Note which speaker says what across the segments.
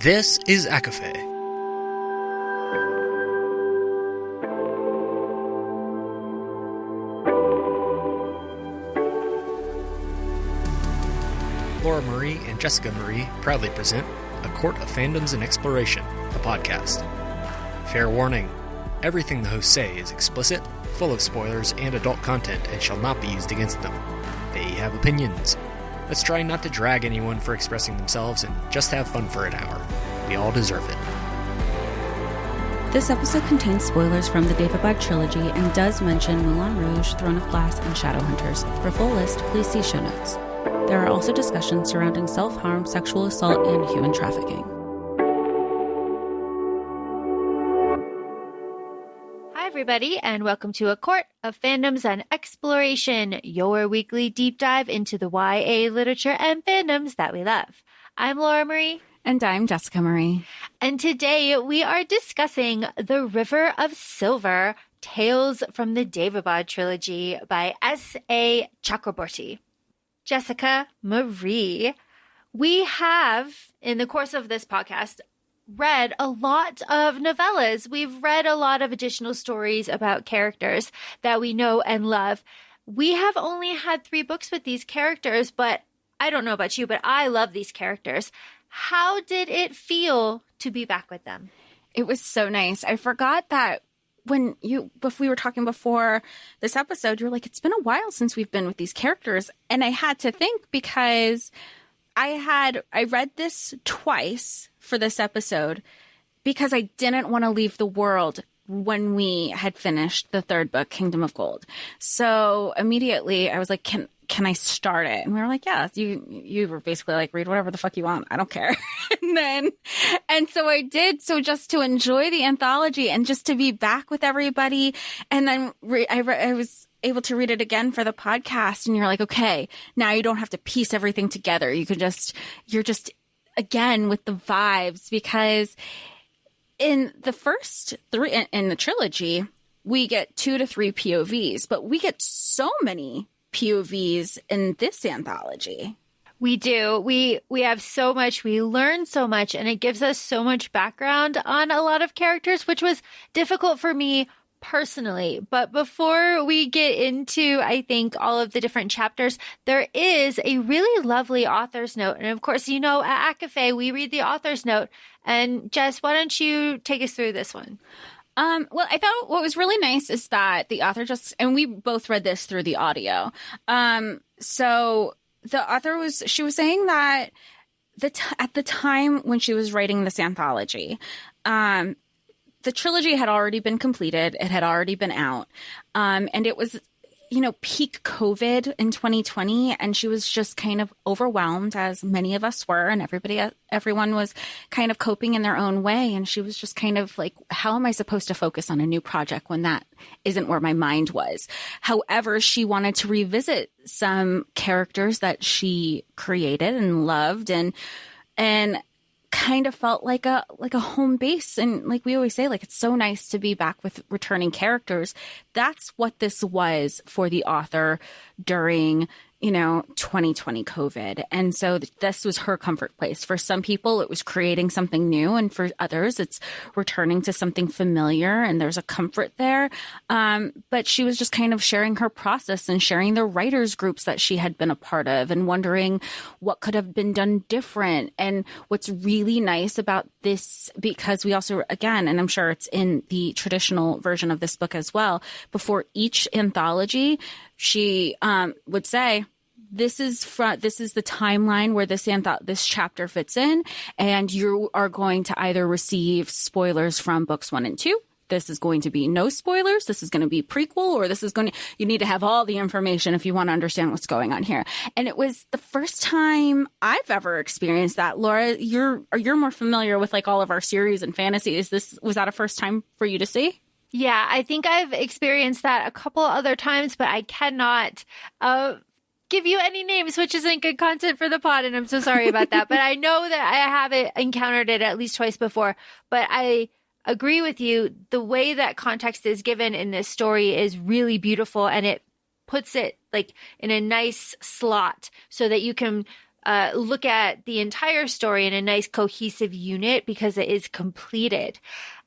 Speaker 1: This is ACOFAE. Laura Marie and Jessica Marie proudly present A Court of Fandoms and Exploration, a podcast. Fair warning, everything the hosts say is explicit, full of spoilers and adult content and shall not be used against them. They have opinions. Let's try not to drag anyone for expressing themselves and just have fun for an hour. We all deserve it.
Speaker 2: This episode contains spoilers from the Daevabad Trilogy and does mention Moulin, Rouge, Throne of Glass, and Shadowhunters. For full list, please see show notes. There are also discussions surrounding self-harm, sexual assault, and human trafficking.
Speaker 3: Hi, everybody, and welcome to A Court of Fandoms and Exploration, your weekly deep dive into the YA literature and fandoms that we love. I'm Laura Marie.
Speaker 2: And I'm Jessica Marie.
Speaker 3: And today we are discussing The River of Silver, Tales from the Daevabad Trilogy by S.A. Chakraborty. Jessica Marie, we have, in the course of this podcast, read a lot of novellas. We've read a lot of additional stories about characters that we know and love. We have only had 3 books with these characters, but I don't know about you, but I love these characters. How did it feel to be back with them?
Speaker 4: It was so nice. I forgot that if we were talking before this episode, you're like, it's been a while since we've been with these characters. And I had to think because I read this twice for this episode because I didn't want to leave the world when we had finished the 3rd book, Kingdom of Gold. So immediately I was like, can I start it? And we were like, yeah, you were basically like, read whatever the fuck you want. I don't care. and so I did. So just to enjoy the anthology and just to be back with everybody. And then I was able to read it again for the podcast. And you're like, okay, now you don't have to piece everything together. You're just again with the vibes, because in the first 3 in the trilogy, we get 2 to 3 POVs, but we get so many POVs in this anthology.
Speaker 3: We do. We have so much. We learn so much, and it gives us so much background on a lot of characters, which was difficult for me personally. But before we get into, I think, all of the different chapters, there is a really lovely author's note. And of course, you know, at ACOFAE, we read the author's note. And Jess, why don't you take us through this one?
Speaker 4: Well, I thought what was really nice is that the author and we both read this through the audio. So the author was saying that at the time when she was writing this anthology, the trilogy had already been completed. It had already been out. And it was, peak COVID in 2020. And she was just kind of overwhelmed, as many of us were. And everyone was kind of coping in their own way. And she was just kind of like, how am I supposed to focus on a new project when that isn't where my mind was? However, she wanted to revisit some characters that she created and loved and kind of felt like a home base. And like we always say, like, it's so nice to be back with returning characters. That's what this was for the author during 2020 COVID. And so this was her comfort place. For some people, it was creating something new. And for others, it's returning to something familiar. And there's a comfort there. But she was just kind of sharing her process and sharing the writers groups that she had been a part of and wondering what could have been done different. And what's really nice about this, because we also, again, and I'm sure it's in the traditional version of this book as well, before each anthology, she would say, this is the timeline where this chapter fits in, and you are going to either receive spoilers from books 1 and 2. This is going to be no spoilers. This is going to be prequel, or you need to have all the information if you want to understand what's going on here. And it was the first time I've ever experienced that. Laura, you're more familiar with like all of our series and fantasy. Was that a first time for you to see?
Speaker 3: Yeah, I think I've experienced that a couple other times, but I cannot give you any names, which isn't good content for the pod, and I'm so sorry about that. But I know that I have encountered it at least twice before. But I agree with you. The way that context is given in this story is really beautiful, and it puts it like in a nice slot so that you can look at the entire story in a nice cohesive unit because it is completed.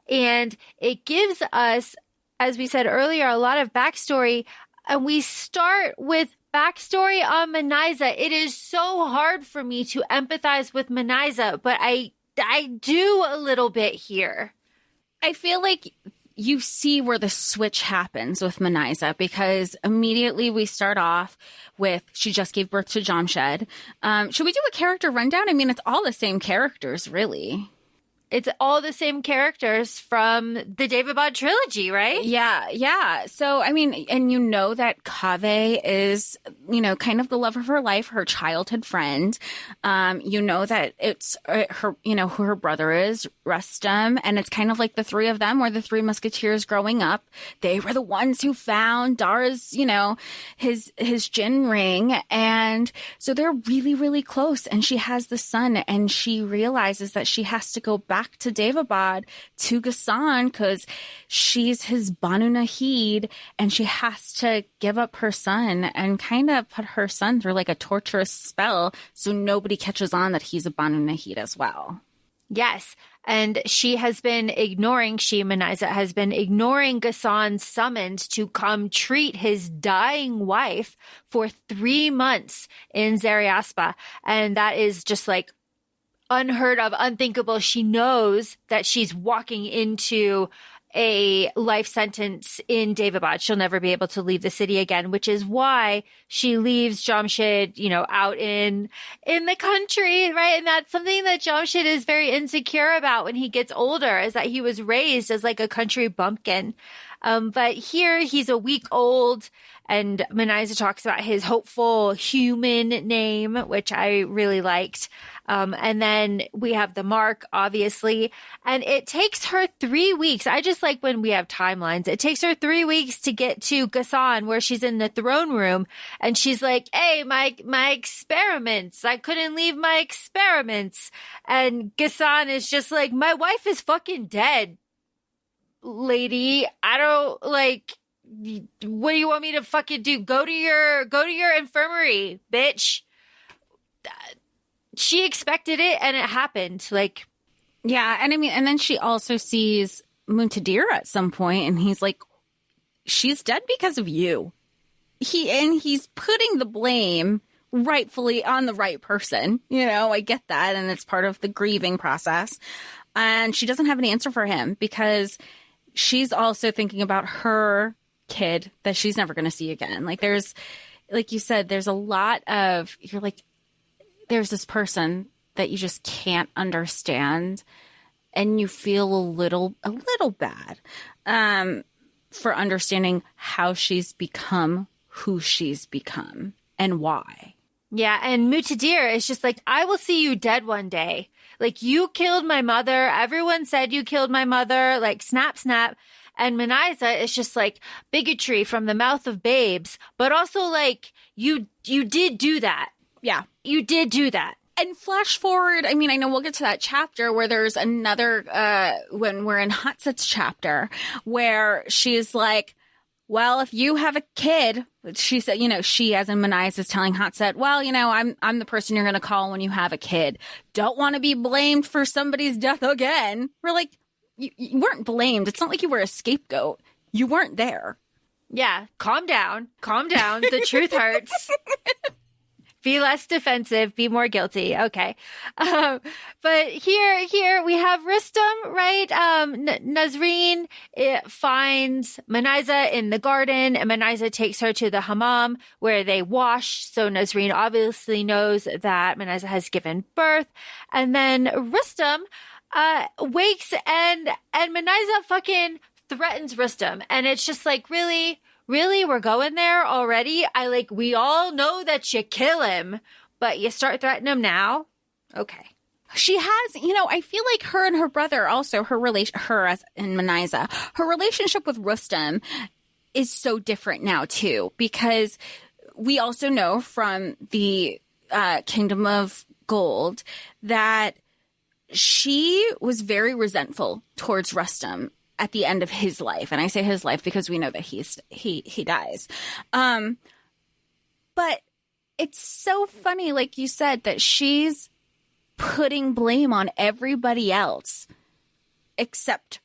Speaker 3: And it gives us, as we said earlier, a lot of backstory. And we start with backstory on Manaiza. It is so hard for me to empathize with Manaiza, but I do a little bit here.
Speaker 4: I feel like you see where the switch happens with Manaiza, because immediately we start off with she just gave birth to Jamshed. Should we do a character rundown? I mean, it's all the same characters, really.
Speaker 3: It's all the same characters from the Daevabad trilogy, right?
Speaker 4: Yeah. So, I mean, and you know that Kaveh is, kind of the love of her life, her childhood friend. You know that it's her, who her brother is, Rustam. And it's kind of like the three of them were the three musketeers growing up. They were the ones who found Dara's, his Jinn ring. And so they're really, really close. And she has the son, and she realizes that she has to go back to Daevabad to Ghassan because she's his Banu Nahid, and she has to give up her son and kind of put her son through like a torturous spell so nobody catches on that he's a Banu Nahid as well.
Speaker 3: Yes. And Manaiza has been ignoring Ghassan's summons to come treat his dying wife for 3 months in Zariaspa. And that is just like unheard of, unthinkable. She knows that she's walking into a life sentence in Daevabad. She'll never be able to leave the city again, which is why she leaves Jamshed, out in the country, right? And that's something that Jamshed is very insecure about when he gets older, is that he was raised as like a country bumpkin. But here he's a week old, and Manaiza talks about his hopeful human name, which I really liked. And then we have the mark, obviously, and it takes her 3 weeks. I just like when we have timelines. It takes her 3 weeks to get to Ghassan, where she's in the throne room, and she's like, hey, my experiments. I couldn't leave my experiments. And Ghassan is just like, my wife is fucking dead, lady. I don't what do you want me to fucking do? Go to your infirmary, bitch. She expected it, and it happened.
Speaker 4: Yeah, and I mean, and then she also sees Muntadir at some point, and he's like, she's dead because of you. He's putting the blame rightfully on the right person. I get that, and it's part of the grieving process. And she doesn't have an answer for him because she's also thinking about her kid that she's never going to see again. There's, like you said, there's a lot of, you're like, there's this person that you just can't understand, and you feel a little bad for understanding how she's become who she's become and why.
Speaker 3: Yeah, and Muntadir is just like, I will see you dead one day. You killed my mother. Everyone said you killed my mother. Snap, snap. And Manaiza is just bigotry from the mouth of babes, but also you did do that.
Speaker 4: Yeah.
Speaker 3: You did do that.
Speaker 4: And flash forward, I mean, I know we'll get to that chapter where there's another, when we're in Hatset's chapter, where she's like, well, if you have a kid, she said, she as in Manaiza is telling Hatset, well, I'm the person you're going to call when you have a kid. Don't want to be blamed for somebody's death again. We're like, you weren't blamed. It's not like you were a scapegoat. You weren't there.
Speaker 3: Yeah. Calm down. The truth hurts. Be less defensive. Be more guilty. Okay. But here we have Rustam, right? Nazreen finds Manaiza in the garden, and Manaiza takes her to the hammam where they wash. So Nazreen obviously knows that Manaiza has given birth. And then Rustam wakes, and Manaiza fucking threatens Rustam. And it's just really? Really? We're going there already? We all know that you kill him, but you start threatening him now? Okay.
Speaker 4: She has, I feel like her and her brother also, her as in Manaiza, her relationship with Rustam is so different now too, because we also know from the Kingdom of Gold that she was very resentful towards Rustam at the end of his life. And I say his life because we know that he dies. But it's so funny, like you said, that she's putting blame on everybody else except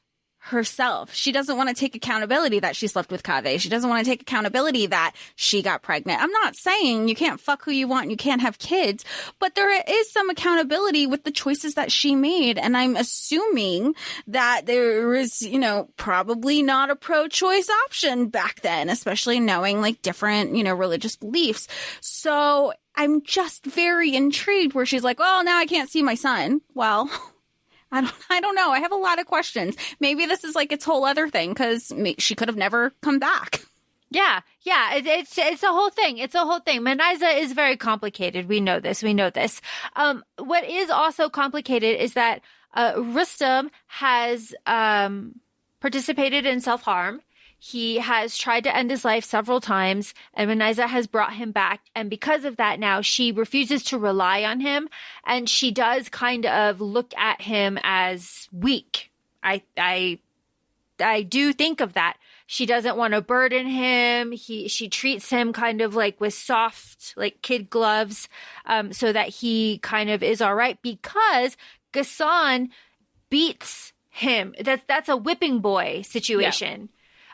Speaker 4: herself. She doesn't want to take accountability that she slept with Kaveh. She doesn't want to take accountability that she got pregnant. I'm not saying you can't fuck who you want and you can't have kids, but there is some accountability with the choices that she made. And I'm assuming that there is, you know, probably not a pro-choice option back then, especially knowing like different, you know, religious beliefs. So I'm just very intrigued where she's like, oh, now I can't see my son. Well, I don't know. I have a lot of questions. Maybe this is like its whole other thing because she could have never come back.
Speaker 3: Yeah. It's a whole thing. It's a whole thing. Manaiza is very complicated. We know this. What is also complicated is that Rustam has participated in self-harm. He has tried to end his life several times, and Manaiza has brought him back. And because of that, now she refuses to rely on him, and she does kind of look at him as weak. I do think of that. She doesn't want to burden him. She treats him kind of like with soft, like kid gloves, so that he kind of is all right because Ghassan beats him. That's a whipping boy situation. Yeah.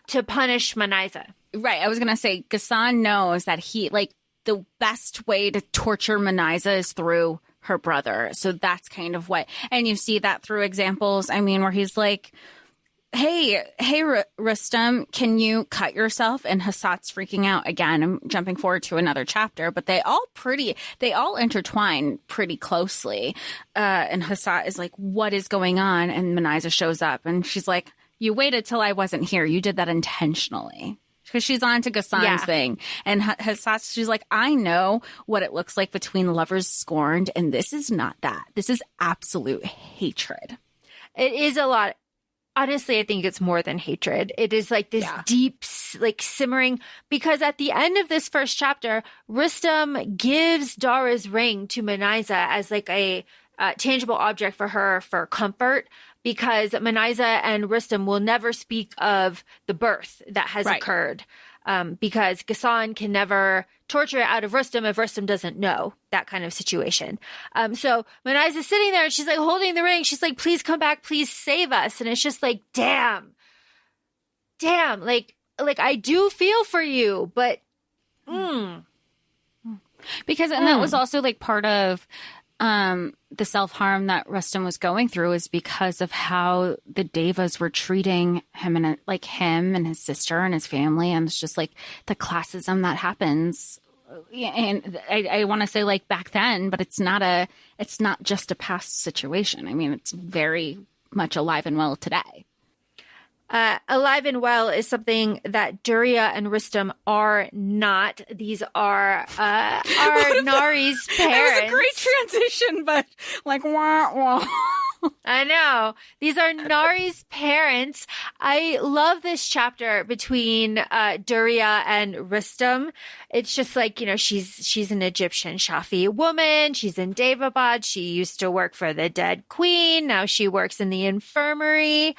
Speaker 3: To punish Manaiza.
Speaker 4: Right. I was going to say, Ghassan knows that the best way to torture Manaiza is through her brother. So that's kind of what, and you see that through examples, I mean, where he's like, hey, Rustam, can you cut yourself? And Hassat's freaking out again. I'm jumping forward to another chapter, but they all intertwine pretty closely. And Hassat is like, what is going on? And Manaiza shows up and she's like, you waited till I wasn't here. You did that intentionally. Because she's on to Ghassan's thing. And Hassat, she's like, I know what it looks like between lovers scorned. And this is not that. This is absolute hatred.
Speaker 3: It is a lot. Honestly, I think it's more than hatred. It is like this deep, like simmering. Because at the end of this first chapter, Rustam gives Dara's ring to Manaiza as like a tangible object for her for comfort. Because Manaiza and Rustam will never speak of the birth that has occurred. Because Ghassan can never torture it out of Rustam if Rustam doesn't know, that kind of situation. So Manaiza's sitting there and she's like holding the ring. She's like, please come back, please save us. And it's just like, damn, like I do feel for you, but
Speaker 4: because and that was also like part of the self-harm that Rustam was going through is because of how the Devas were treating him and his sister and his family. And it's just like the classism that happens. And I want to say like back then, but it's not just a past situation. I mean, it's very much alive and well today.
Speaker 3: Alive and well is something that Durya and Rustam are not. These are Nari's parents.
Speaker 4: That was a great transition, but like, wah, wah.
Speaker 3: I know. These are Nari's parents. I love this chapter between Durya and Rustam. It's just like, you know, she's an Egyptian Shafi woman. She's in Daevabad. She used to work for the dead queen. Now she works in the infirmary.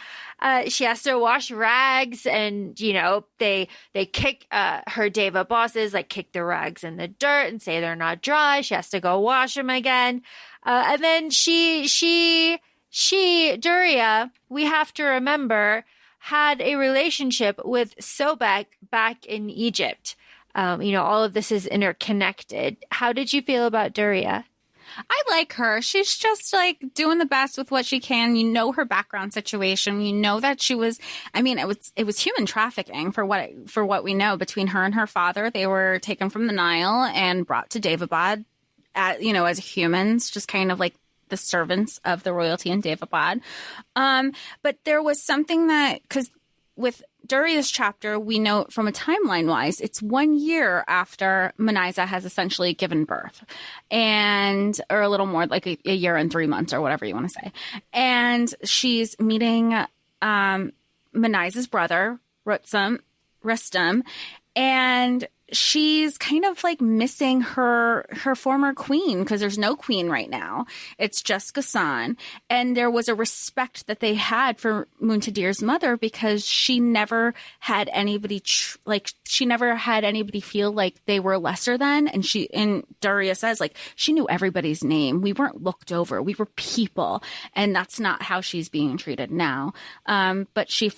Speaker 3: She has to wash rags and, you know, they kick her Deva bosses, like kick the rags in the dirt and say they're not dry. She has to go wash them again. And then she, Durya, we have to remember, had a relationship with Sobek back in Egypt. You know, all of this is interconnected. How did you feel about Durya?
Speaker 4: I like her. She's just like doing the best with what she can. You know her background situation. You know that she was. I mean, it was human trafficking for what we know between her and her father. They were taken from the Nile and brought to Daevabad, as humans, just kind of like the servants of the royalty in Daevabad. But there was something that because with Durya's chapter, we know from a timeline wise, it's 1 year after Manaiza has essentially given birth or a little more like a year and 3 months or whatever you want to say. And she's meeting Manaiza's brother, Rustam, and she's kind of like missing her former queen, because there's no queen right now. It's just Ghassan. And there was a respect that they had for Muntadir's mother, because she never had anybody she never had anybody feel like they were lesser than. And Daria says, like, she knew everybody's name. We weren't looked over. We were people. And that's not how she's being treated now. But she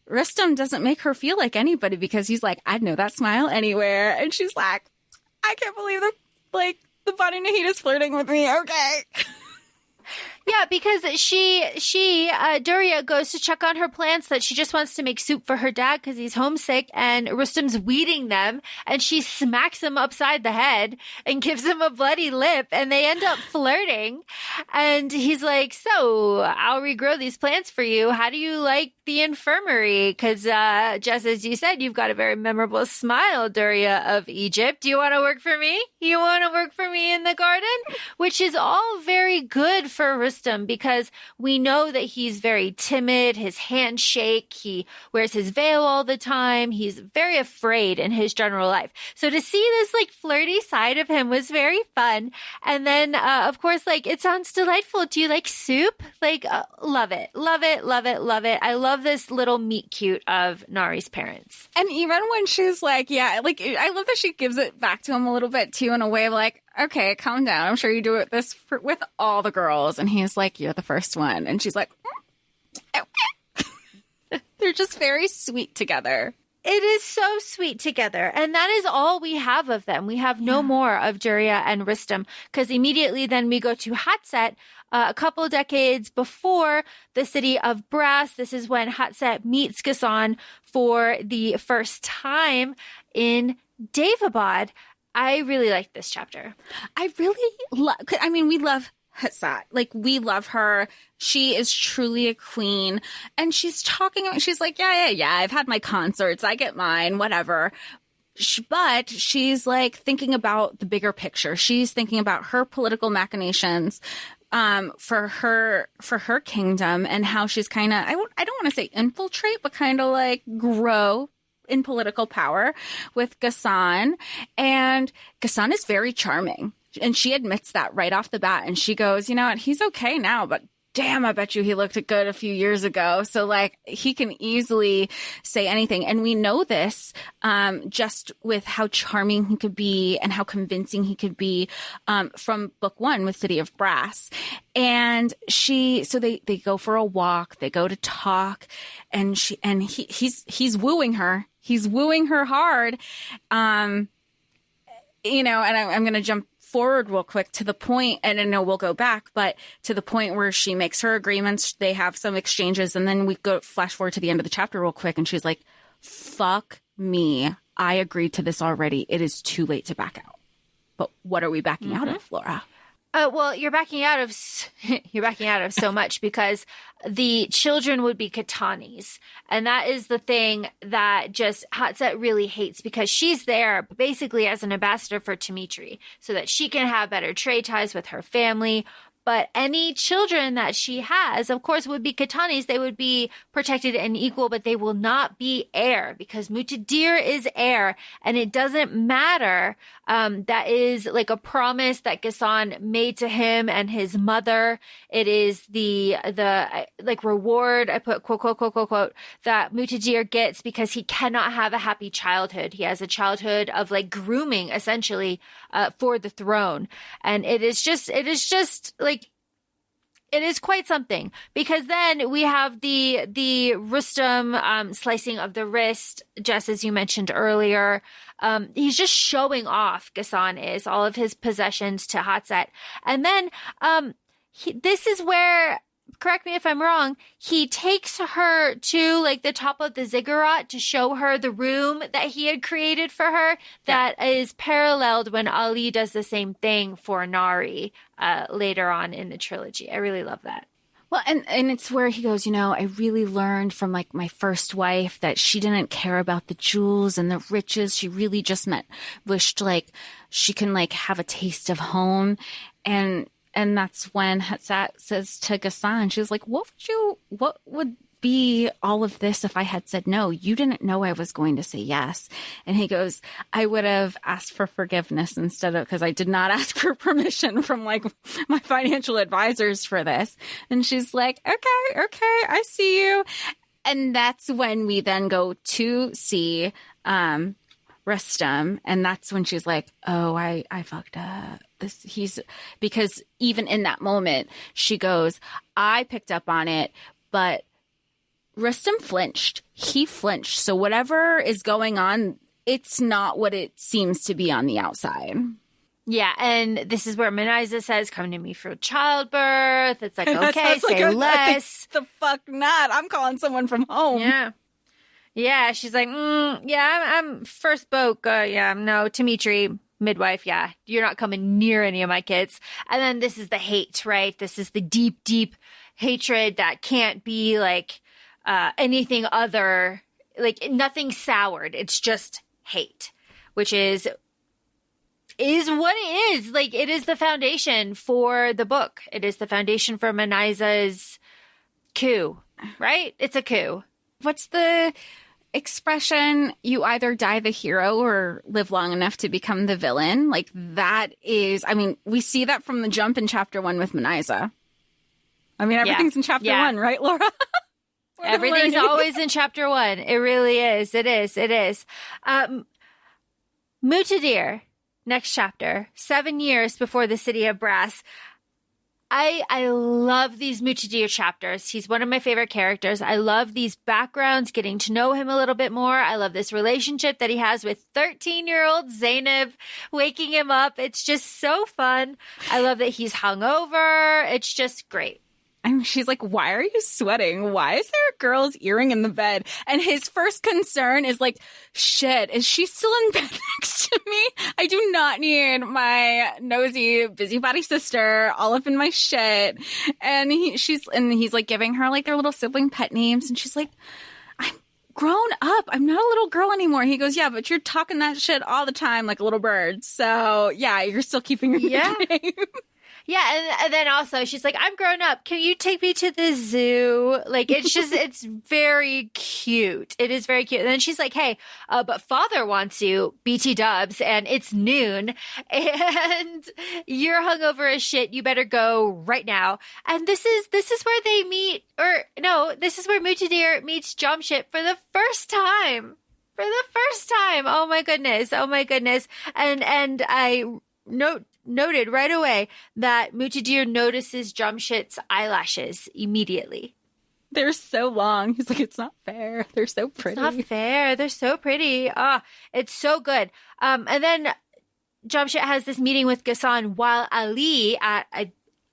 Speaker 4: Rustam doesn't make her feel like anybody, because he's like, I'd know that smile anywhere. And she's like, I can't believe the Banu Nahid is flirting with me. Okay.
Speaker 3: Yeah, because Duria goes to check on her plants that she just wants to make soup for her dad because he's homesick, and Rustam's weeding them, and she smacks him upside the head and gives him a bloody lip, and they end up flirting. And he's like, so I'll regrow these plants for you. How do you like the infirmary? Because just as you said, you've got a very memorable smile, Duria of Egypt. Do you want to work for me? You want to work for me in the garden? Which is all very good for Rustam, because we know that he's very timid, his hands shake, he wears his veil all the time, he's very afraid in his general life. So to see this like flirty side of him was very fun. And then of course, like, it sounds delightful. Do you like soup? Like, love it, love it, love it, love it. I love this little meet cute of Nari's parents.
Speaker 4: And even when she's like, yeah, like, I love that she gives it back to him a little bit too, in a way of like, okay, calm down. I'm sure you do this with all the girls. And he's like, you're the first one. And she's like, okay. They're just very sweet together.
Speaker 3: It is so sweet together. And that is all we have of them. We have no more of Duria and Rustam, because immediately then we go to Hatset, a couple decades before the city of Brass. This is when Hatset meets Ghassan for the first time in Daevabad. I really like this chapter.
Speaker 4: I really love, we love Hatset. Like, we love her. She is truly a queen. And she's like, yeah, I've had my concerts. I get mine, whatever. But she's like thinking about the bigger picture. She's thinking about her political machinations for her kingdom, and how she's kind of, I don't want to say infiltrate, but kind of like grow in political power with Ghassan. And Ghassan is very charming, and she admits that right off the bat. And she goes, you know what, he's okay now, but damn, I bet you he looked good a few years ago. So like, he can easily say anything. And we know this just with how charming he could be and how convincing he could be from book one with City of Brass. And they go for a walk, they go to talk, and he's wooing her. He's wooing her hard. And I'm going to jump forward real quick to the point, and I know we'll go back, but to the point where she makes her agreements, they have some exchanges, and then we go flash forward to the end of the chapter real quick, and she's like, fuck me, I agreed to this already. It is too late to back out. But what are we backing out of, Flora?
Speaker 3: Well, you're backing out of so much, because the children would be Katanis. And that is the thing that just Hatset really hates, because she's there basically as an ambassador for Dimitri so that she can have better trade ties with her family. But any children that she has, of course, would be Katanis. They would be protected and equal, but they will not be heir, because Muntadir is heir. And it doesn't matter. That is like a promise that Ghassan made to him and his mother. It is the like reward, I put quote, that Muntadir gets because he cannot have a happy childhood. He has a childhood of like grooming, essentially, for the throne. And it is just like, it is quite something, because then we have the Rustam slicing of the wrist, just as you mentioned earlier. He's just showing off, Ghassan is, all of his possessions to Hatset. And then this is where, correct me if I'm wrong, he takes her to like the top of the ziggurat to show her the room that he had created for her. That is paralleled when Ali does the same thing for Nari later on in the trilogy. I really love that.
Speaker 4: Well, and it's where he goes, I really learned from like my first wife that she didn't care about the jewels and the riches. She really just wished like she can like have a taste of home. And that's when Hatset says to Ghassan, she was like, what would be all of this if I had said no. You didn't know I was going to say yes. And he goes, I would have asked for forgiveness instead of, because I did not ask for permission from like my financial advisors for this. And she's like, okay, I see you. And that's when we then go to see Rustam. And that's when she's like, oh, I fucked up. Because even in that moment, she goes, I picked up on it, but Rustam flinched. He flinched. So whatever is going on, it's not what it seems to be on the outside.
Speaker 3: Yeah, and this is where Manaiza says, come to me for childbirth. It's like, okay, say
Speaker 4: like,
Speaker 3: less.
Speaker 4: The fuck not. I'm calling someone from home.
Speaker 3: Yeah. Yeah, she's like, I'm first boat. No, Dimitri, midwife, yeah. You're not coming near any of my kids. And then this is the hate, right? This is the deep, deep hatred that can't be like anything other, like nothing soured. It's just hate, which is what it is. Like, it is the foundation for the book. It is the foundation for Manaiza's coup, right? It's a coup.
Speaker 4: What's the expression? You either die the hero or live long enough to become the villain. Like, that is, I mean, we see that from the jump in chapter 1 with Manaiza. I mean, everything's in chapter 1, right, Laura?
Speaker 3: Everything's always in chapter 1. It really is. It is. Mutadir, next chapter, 7 years before the City of Brass. I love these Mutadir chapters. He's one of my favorite characters. I love these backgrounds, getting to know him a little bit more. I love this relationship that he has with 13-year-old Zainab, waking him up. It's just so fun. I love that he's hungover. It's just great.
Speaker 4: I mean, she's like, why are you sweating? Why is there a girl's earring in the bed? And his first concern is like, shit, is she still in bed next to me? I do not need my nosy busybody sister all up in my shit. And he's like giving her like their little sibling pet names. And she's like, I'm grown up. I'm not a little girl anymore. And he goes, yeah, but you're talking that shit all the time like a little bird. So yeah, you're still keeping your nickname.
Speaker 3: Yeah, and then also she's like, I'm grown up. Can you take me to the zoo? Like, it's just, it's very cute. It is very cute. And then she's like, hey, but father wants you, BT dubs, and it's noon, and you're hungover as shit. You better go right now. And this is where they meet, or no, this is where Mutadir meets Jamshid for the first time. Oh my goodness. And I noted right away that Mutadir notices Jamshid's eyelashes immediately.
Speaker 4: They're so long. He's like, it's not fair. They're so pretty.
Speaker 3: It's not fair. They're so pretty. It's so good. And then Jamshid has this meeting with Ghassan while Ali, at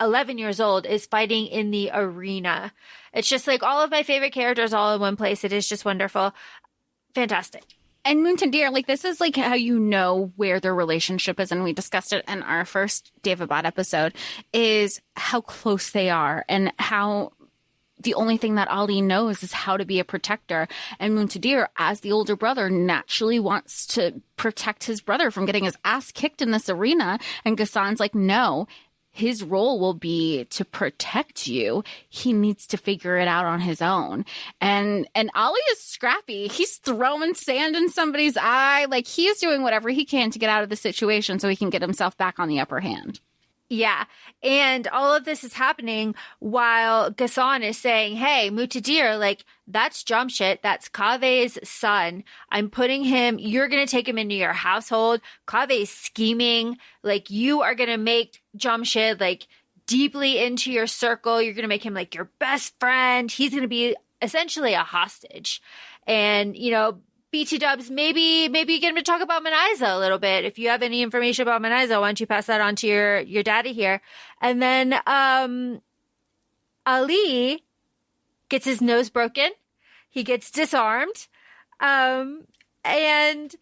Speaker 3: 11 years old, is fighting in the arena. It's just like all of my favorite characters all in one place. It is just wonderful. Fantastic.
Speaker 4: And Mutadir, like, this is like how you know where their relationship is, and we discussed it in our first Daevabad episode, is how close they are and how the only thing that Ali knows is how to be a protector. And Mutadir, as the older brother, naturally wants to protect his brother from getting his ass kicked in this arena. And Ghassan's like, no, his role will be to protect you. He needs to figure it out on his own. And Ali is scrappy. He's throwing sand in somebody's eye. Like, he is doing whatever he can to get out of the situation so he can get himself back on the upper hand.
Speaker 3: Yeah. And all of this is happening while Ghassan is saying, hey, Mutadir, like, that's Jamshid. That's Kaveh's son. I'm putting him, you're going to take him into your household. Kaveh's scheming. Like, you are going to make Jamshid, like, deeply into your circle. You're going to make him, like, your best friend. He's going to be essentially a hostage. And, you know, BT dubs, maybe get him to talk about Manaiza a little bit. If you have any information about Manaiza, why don't you pass that on to your daddy here? And then Ali gets his nose broken. He gets disarmed. And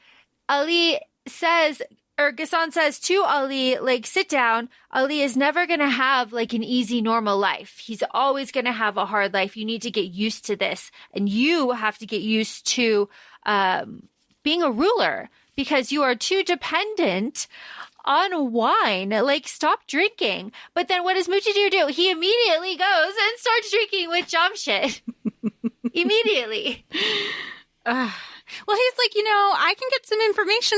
Speaker 3: Ali says, or Ghassan says to Ali, like, sit down. Ali is never going to have, like, an easy, normal life. He's always going to have a hard life. You need to get used to this. And you have to get used to being a ruler because you are too dependent on wine. Like, stop drinking. But then what does Mutadir do? He immediately goes and starts drinking with Jamshid. Immediately.
Speaker 4: Well, he's like, I can get some information.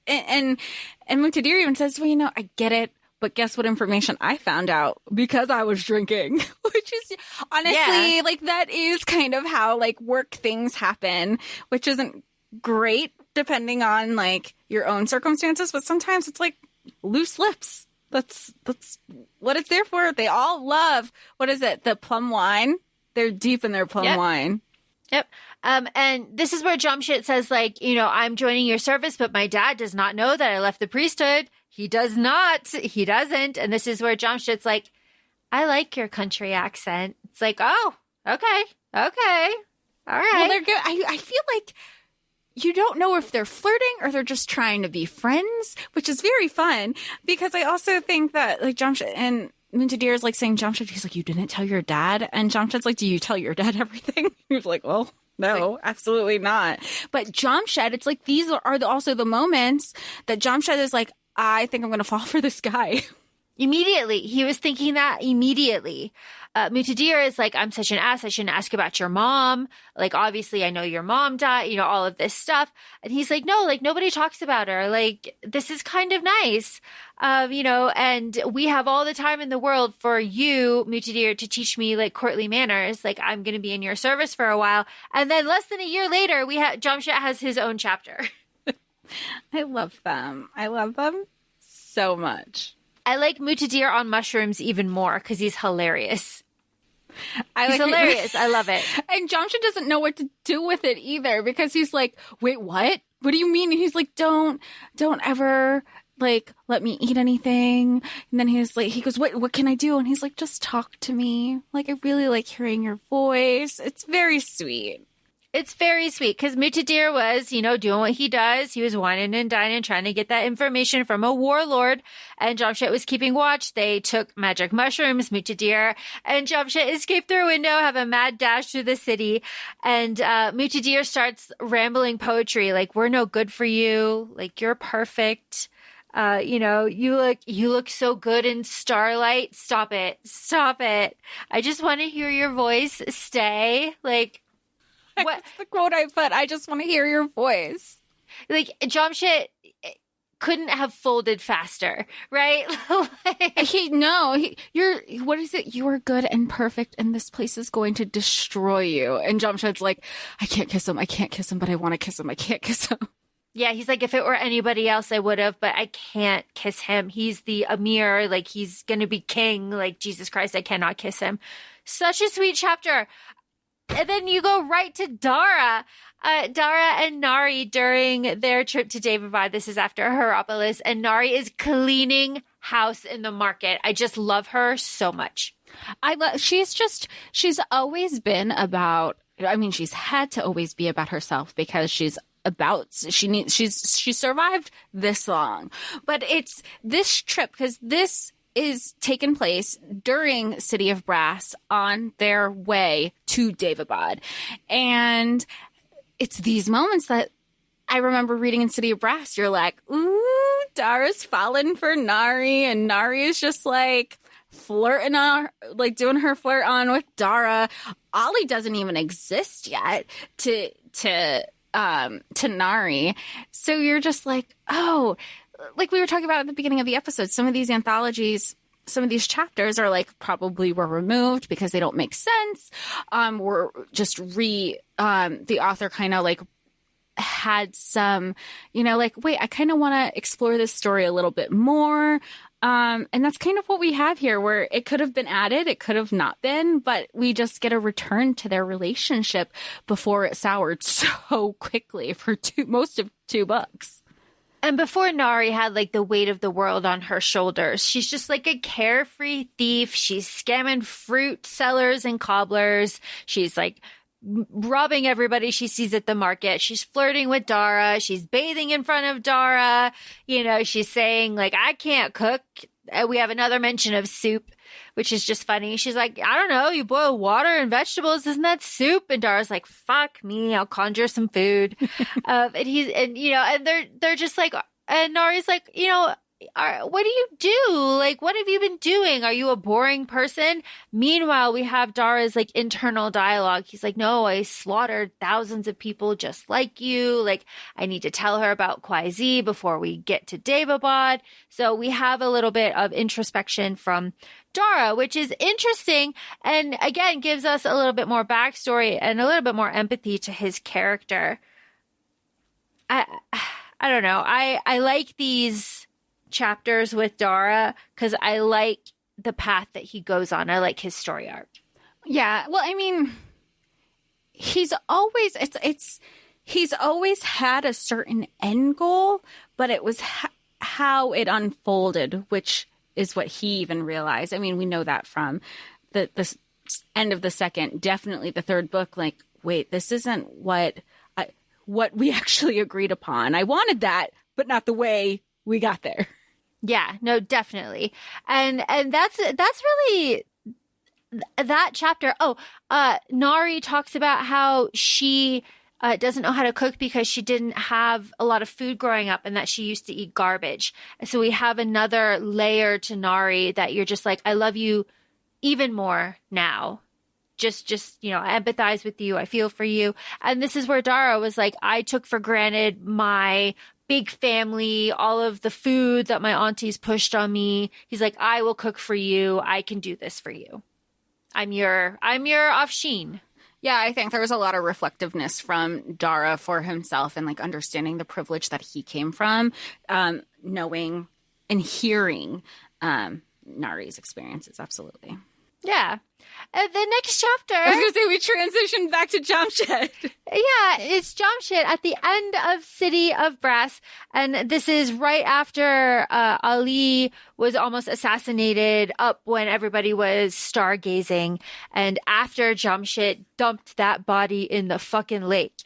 Speaker 4: And Muntadiri even says, well, I get it. But guess what information I found out? Because I was drinking, which is honestly, that is kind of how, work things happen, which isn't great depending on, your own circumstances. But sometimes it's loose lips. That's what it's there for. They all love, what is it? The plum wine. They're deep in their plum wine.
Speaker 3: Yep. And this is where Jamshid says, I'm joining your service, but my dad does not know that I left the priesthood. He does not. He doesn't. And this is where Jamshid's like, I like your country accent. It's like, oh, okay. All right.
Speaker 4: Well, they're good. I feel like you don't know if they're flirting or they're just trying to be friends, which is very fun. Because I also think that, Jamshid and Muntadir is saying, Jamshid, he's like, you didn't tell your dad? And Jamshid's like, do you tell your dad everything? He was like, well, no, absolutely not. But Jamshid, it's these are also the moments that Jamshid is like, I think I'm going to fall for this guy.
Speaker 3: Immediately. He was thinking that immediately. Mutadir is like, I'm such an ass. I shouldn't ask about your mom. Obviously, I know your mom died, all of this stuff. And he's like, no, nobody talks about her. This is kind of nice. And we have all the time in the world for you, Mutadir, to teach me courtly manners. I'm going to be in your service for a while. And then less than a year later, Jamshid has his own chapter.
Speaker 4: I love them. I love them so much.
Speaker 3: I like Mutadir on mushrooms even more because he's hilarious. He's hilarious. I love it.
Speaker 4: And Jamshid doesn't know what to do with it either because he's like, wait, what? What do you mean? And he's like, don't ever let me eat anything. And then he goes, what can I do? And he's like, just talk to me. I really like hearing your voice. It's very sweet.
Speaker 3: It's very sweet because Mutadir was, doing what he does. He was whining and dining, trying to get that information from a warlord. And Jamshid was keeping watch. They took magic mushrooms, Mutadir and Jamshid escape through a window, have a mad dash through the city. And Mutadir starts rambling poetry we're no good for you. You're perfect. You look so good in starlight. Stop it. I just want to hear your voice. Stay.
Speaker 4: What's the quote I put? I just want to hear your voice.
Speaker 3: Jamshid couldn't have folded faster, right?
Speaker 4: You're, what is it? You are good and perfect, and this place is going to destroy you. And Jamshid's like, I can't kiss him, but I want to kiss him. I can't kiss him.
Speaker 3: Yeah, he's like, if it were anybody else, I would have, but I can't kiss him. He's the Amir, he's going to be king, Jesus Christ, I cannot kiss him. Such a sweet chapter. And then you go right to Dara. Dara and Nari during their trip to Daevabad. This is after Hierapolis. And Nari is cleaning house in the market. I just love her so much.
Speaker 4: She's always been about, she's had to always be about herself because she survived this long. But it's this trip because this is taken place during City of Brass on their way to Daevabad. And it's these moments that I remember reading in City of Brass. You're like, ooh, Dara's fallen for Nari. And Nari is just flirting on, doing her flirt on with Dara. Ollie doesn't even exist yet to Nari. So you're just like, oh, we were talking about at the beginning of the episode, some of these anthologies, some of these chapters are probably were removed because they don't make sense. Were just the author kind of had some, wait, I kind of want to explore this story a little bit more. And that's kind of what we have here, where it could have been added, it could have not been, but we just get a return to their relationship before it soured so quickly for most of 2 books.
Speaker 3: And before Nari had the weight of the world on her shoulders, she's just a carefree thief. She's scamming fruit sellers and cobblers. She's robbing everybody she sees at the market. She's flirting with Dara. She's bathing in front of Dara. She's saying I can't cook. We have another mention of soup, which is just funny. She's like, I don't know, you boil water and vegetables, isn't that soup? And Dara's like, fuck me, I'll conjure some food. And they're just and Nari's like, what do you do? Like, what have you been doing? Are you a boring person? Meanwhile, we have Dara's like internal dialogue. He's like, no, I slaughtered thousands of people just like you. Like, I need to tell her about Kwaizi before we get to Daevabad. So we have a little bit of introspection from Dara, which is interesting. And again, gives us a little bit more backstory and a little bit more empathy to his character. I don't know. I like these chapters with Dara because I like the path that he goes on. I like his story arc.
Speaker 4: Yeah. Well, I mean, he's always had a certain end goal, but it was how it unfolded, which is what he even realized. I mean, we know that from the end of the second, definitely the third book. Like, wait, this isn't what we actually agreed upon. I wanted that, but not the way we got there.
Speaker 3: Yeah, no, definitely. And that's really that chapter. Oh, Nari talks about how she doesn't know how to cook because she didn't have a lot of food growing up and that she used to eat garbage. And so we have another layer to Nari that you're just like, I love you even more now. Just, I empathize with you. I feel for you. And this is where Dara was like, I took for granted my big family, all of the food that my aunties pushed on me. He's like, I will cook for you. I can do this for you. I'm your Afshin.
Speaker 4: Yeah, I think there was a lot of reflectiveness from Dara for himself and like understanding the privilege that he came from, knowing and hearing Nari's experiences. Absolutely.
Speaker 3: Yeah. The next chapter.
Speaker 4: I was going to say we transitioned back to Jamshed.
Speaker 3: Yeah, it's Jamshed at the end of City of Brass. And this is right after Ali was almost assassinated, up when everybody was stargazing. And after Jamshed dumped that body in the fucking lake.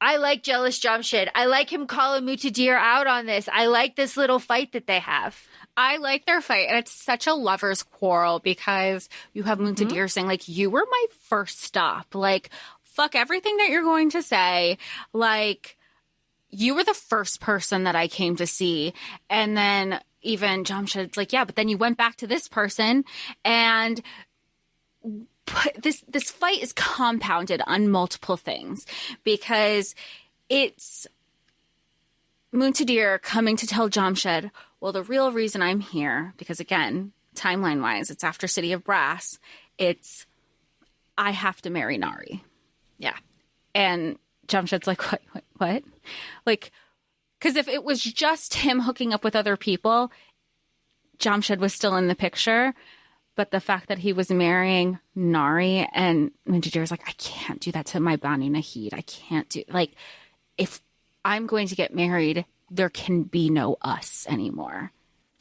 Speaker 3: I like jealous Jamshed. I like him calling Mutadir out on this. I like this little fight that they have.
Speaker 4: I like their fight, and it's such a lover's quarrel because you have Mutadir saying, like, you were my first stop. Like, fuck everything that you're going to say. Like, you were the first person that I came to see. And then even Jamshed's like, yeah, but then you went back to this person. And this fight is compounded on multiple things because it's Mutadir coming to tell Jamshed, well, the real reason I'm here, because again, timeline-wise, it's after City of Brass, it's I have to marry Nari.
Speaker 3: Yeah.
Speaker 4: And Jamshed's like, what? Like, because if it was just him hooking up with other people, Jamshed was still in the picture. But the fact that he was marrying Nari and Mutadir's like, I can't do that to my Banu Nahid. I can't do, like, if I'm going to get married, there can be no us anymore.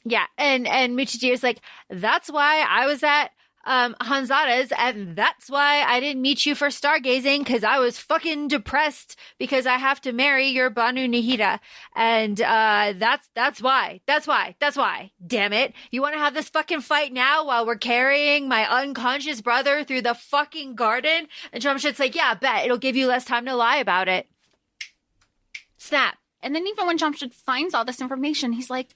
Speaker 3: Yeah, and Mutadir's like, that's why I was at Hanzada's, and that's why I didn't meet you for stargazing, because I was fucking depressed because I have to marry your Banu Nahida. And that's why. Damn it. You want to have this fucking fight now while we're carrying my unconscious brother through the fucking garden? And Jamshed's like, yeah, bet. It'll give you less time to lie about it. Snap.
Speaker 4: And then even when Jamshed finds all this information, he's like,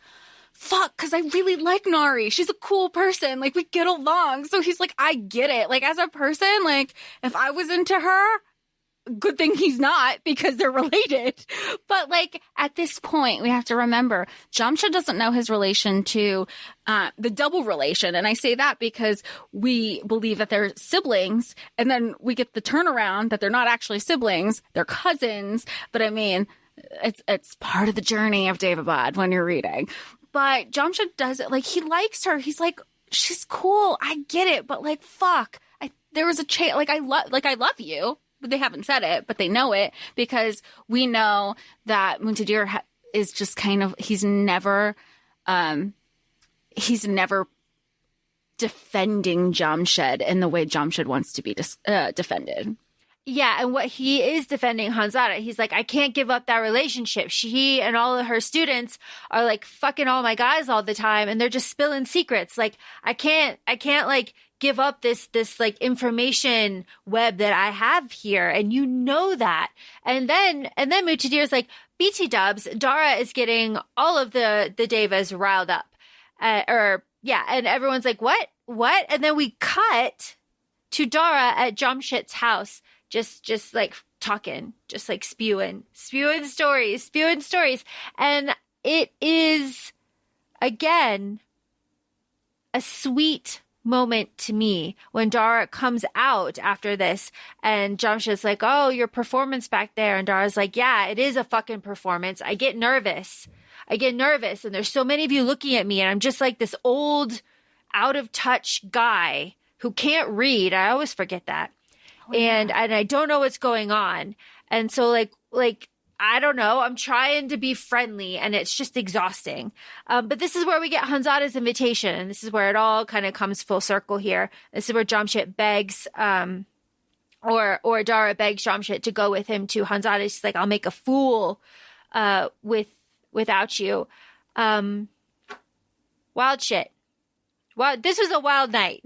Speaker 4: fuck, because I really like Nari. She's a cool person. Like, we get along. So he's like, I get it. Like, as a person, like, if I was into her, good thing he's not because they're related. But, like, at this point, we have to remember, Jamshed doesn't know his relation to the double relation. And I say that because we believe that they're siblings. And then we get the turnaround that they're not actually siblings. They're cousins. But, I mean, it's part of the journey of Daevabad when you're reading. But Jamshed does it. Like, he likes her. He's like, she's cool. I get it. But, like, fuck. There was a chance. Like, I love you. But they haven't said it, but they know it because we know that Mutadir is just kind of, he's never defending Jamshed in the way Jamshed wants to be defended.
Speaker 3: Yeah, and what he is defending Hanzada, he's like, I can't give up that relationship. She and all of her students are like fucking all my guys all the time, and they're just spilling secrets. Like, I can't like give up this like information web that I have here, and you know that. And then Mutadir's like, BT dubs, Dara is getting all of the Devas riled up. And everyone's like, what? And then we cut to Dara at Jamshid's house, just like talking, just like spewing stories. And it is, again, a sweet moment to me when Dara comes out after this and Jamshid's like, oh, your performance back there. And Dara's like, yeah, it is a fucking performance. I get nervous. And there's so many of you looking at me and I'm just like this old, out of touch guy who can't read. I always forget that. Oh, yeah. And I don't know what's going on. And so like, I don't know. I'm trying to be friendly and it's just exhausting. But this is where we get Hanzada's invitation. And this is where it all kind of comes full circle here. This is where Jamshid begs, or Dara begs Jamshid to go with him to Hanzada. She's like, I'll make a fool, without you. Wild shit. Wow. This was a wild night.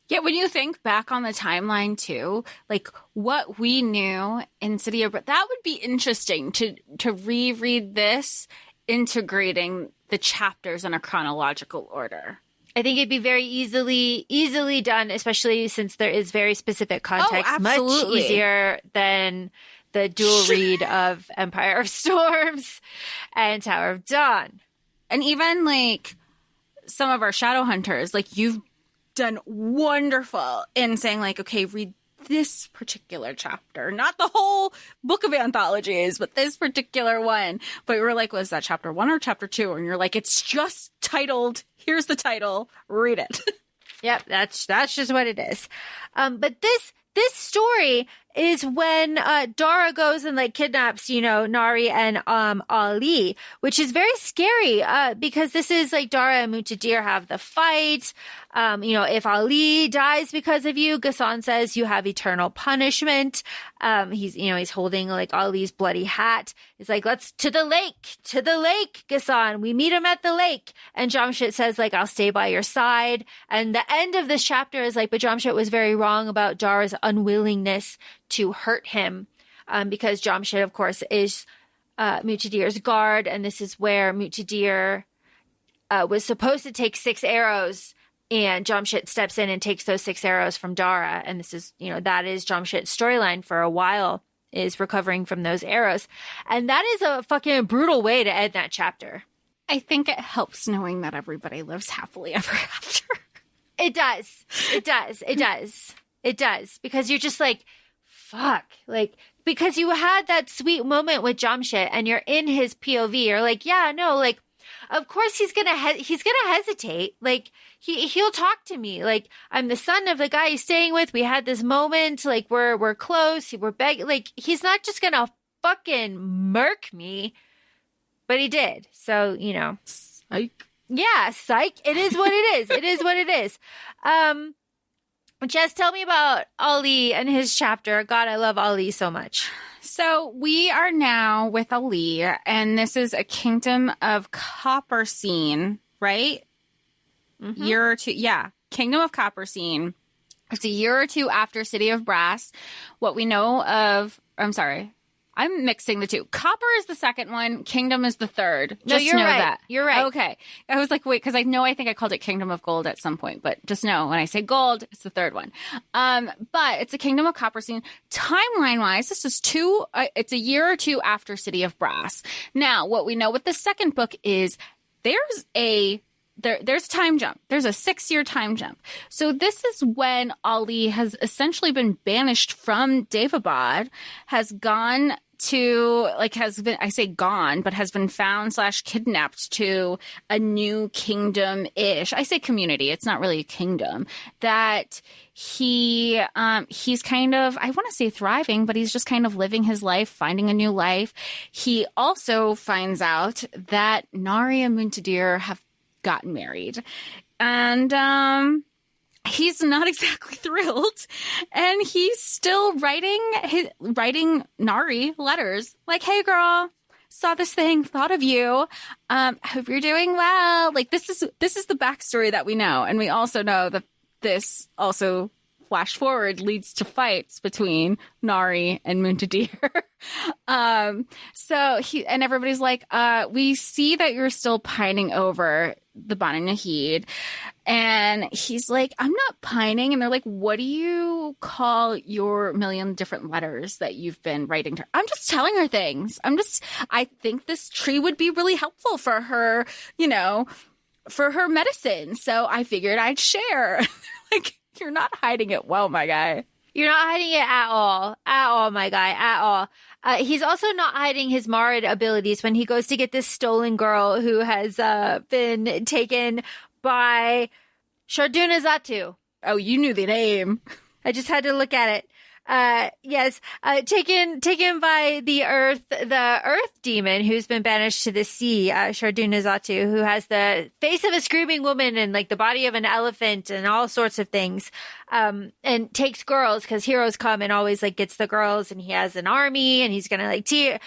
Speaker 4: Yeah, when you think back on the timeline too, like what we knew in City of that would be interesting to reread this, integrating the chapters in a chronological order.
Speaker 3: I think it'd be very easily done, especially since there is very specific context.
Speaker 4: Oh, absolutely.
Speaker 3: Much easier than the dual read of Empire of Storms and Tower of Dawn.
Speaker 4: And even like some of our Shadowhunters, like you've done wonderful in saying like, okay, read this particular chapter, not the whole book of anthologies, but this particular one. But we were like, was that chapter 1 or chapter 2? And you're like, it's just titled, here's the title, read it.
Speaker 3: Yep, that's just what it is. But this story is when Dara goes and like kidnaps, Nari and Ali, which is very scary because this is like Dara and Mutadir have the fight. If Ali dies because of you, Ghassan says you have eternal punishment. He's holding like Ali's bloody hat. He's like, let's to the lake, Ghassan. We meet him at the lake. And Jamshid says like, I'll stay by your side. And the end of this chapter is like, but Jamshid was very wrong about Dara's unwillingness to hurt him, because Jamshid, of course, is Mutadir's guard, and this is where Mutadir was supposed to take 6 arrows, and Jamshid steps in and takes those 6 arrows from Dara, and this is, that is Jamshid's storyline for a while, is recovering from those arrows, and that is a fucking brutal way to end that chapter.
Speaker 4: I think it helps knowing that everybody lives happily ever after.
Speaker 3: It does, because you're just like, fuck, like, because you had that sweet moment with Jamshid and you're in his POV. You're like, yeah, no, like, of course he's gonna hesitate. Like, he'll talk to me. Like, I'm the son of the guy he's staying with. We had this moment. Like, we're close. We're begging. Like, he's not just gonna fucking murk me. But he did. So,
Speaker 4: Psych.
Speaker 3: Yeah, psych. It is what it is. Jess, tell me about Ali and his chapter. God, I love Ali so much.
Speaker 4: So we are now with Ali, and this is a Kingdom of Copper scene, right?
Speaker 3: Mm-hmm.
Speaker 4: Year or two. Yeah. Kingdom of Copper scene. It's a year or two after City of Brass. What we know of, I'm mixing the two. Copper is the second one. Kingdom is the third.
Speaker 3: No,
Speaker 4: just
Speaker 3: you're
Speaker 4: know
Speaker 3: right.
Speaker 4: that.
Speaker 3: You're right.
Speaker 4: Okay. I was like, wait, because I think I called it Kingdom of Gold at some point. But just know, when I say gold, it's the third one. But it's a Kingdom of Copper scene. Timeline-wise, this is it's a year or two after City of Brass. Now, what we know with the second book is there's a time jump. There's a 6-year time jump. So this is when Ali has essentially been banished from Daevabad, has gone to, like, has been found / kidnapped to a new kingdom-ish. I say community. It's not really a kingdom. That he's kind of, I want to say thriving, but he's just kind of living his life, finding a new life. He also finds out that Nari and Muntadir have gotten married, and he's not exactly thrilled, and he's still writing Nari letters like, hey girl, saw this thing, thought of you, hope you're doing well. Like, this is the backstory that we know, and we also know that this also flash forward leads to fights between Nari and Muntadir. And everybody's like, we see that you're still pining over the Banu Nahid. And he's like, I'm not pining. And they're like, what do you call your million different letters that you've been writing to her? I'm just telling her things. I think this tree would be really helpful for her, for her medicine. So I figured I'd share. Like, you're not hiding it well, my guy.
Speaker 3: You're not hiding it at all. At all, my guy. At all. He's also not hiding his Marid abilities when he goes to get this stolen girl who has been taken by Shardunazatu.
Speaker 4: Oh, you knew the name.
Speaker 3: I just had to look at it. Yes, taken by the earth demon who's been banished to the sea, Shardunazatu, who has the face of a screaming woman and like the body of an elephant and all sorts of things. And takes girls because heroes come and always like gets the girls, and he has an army and he's gonna like the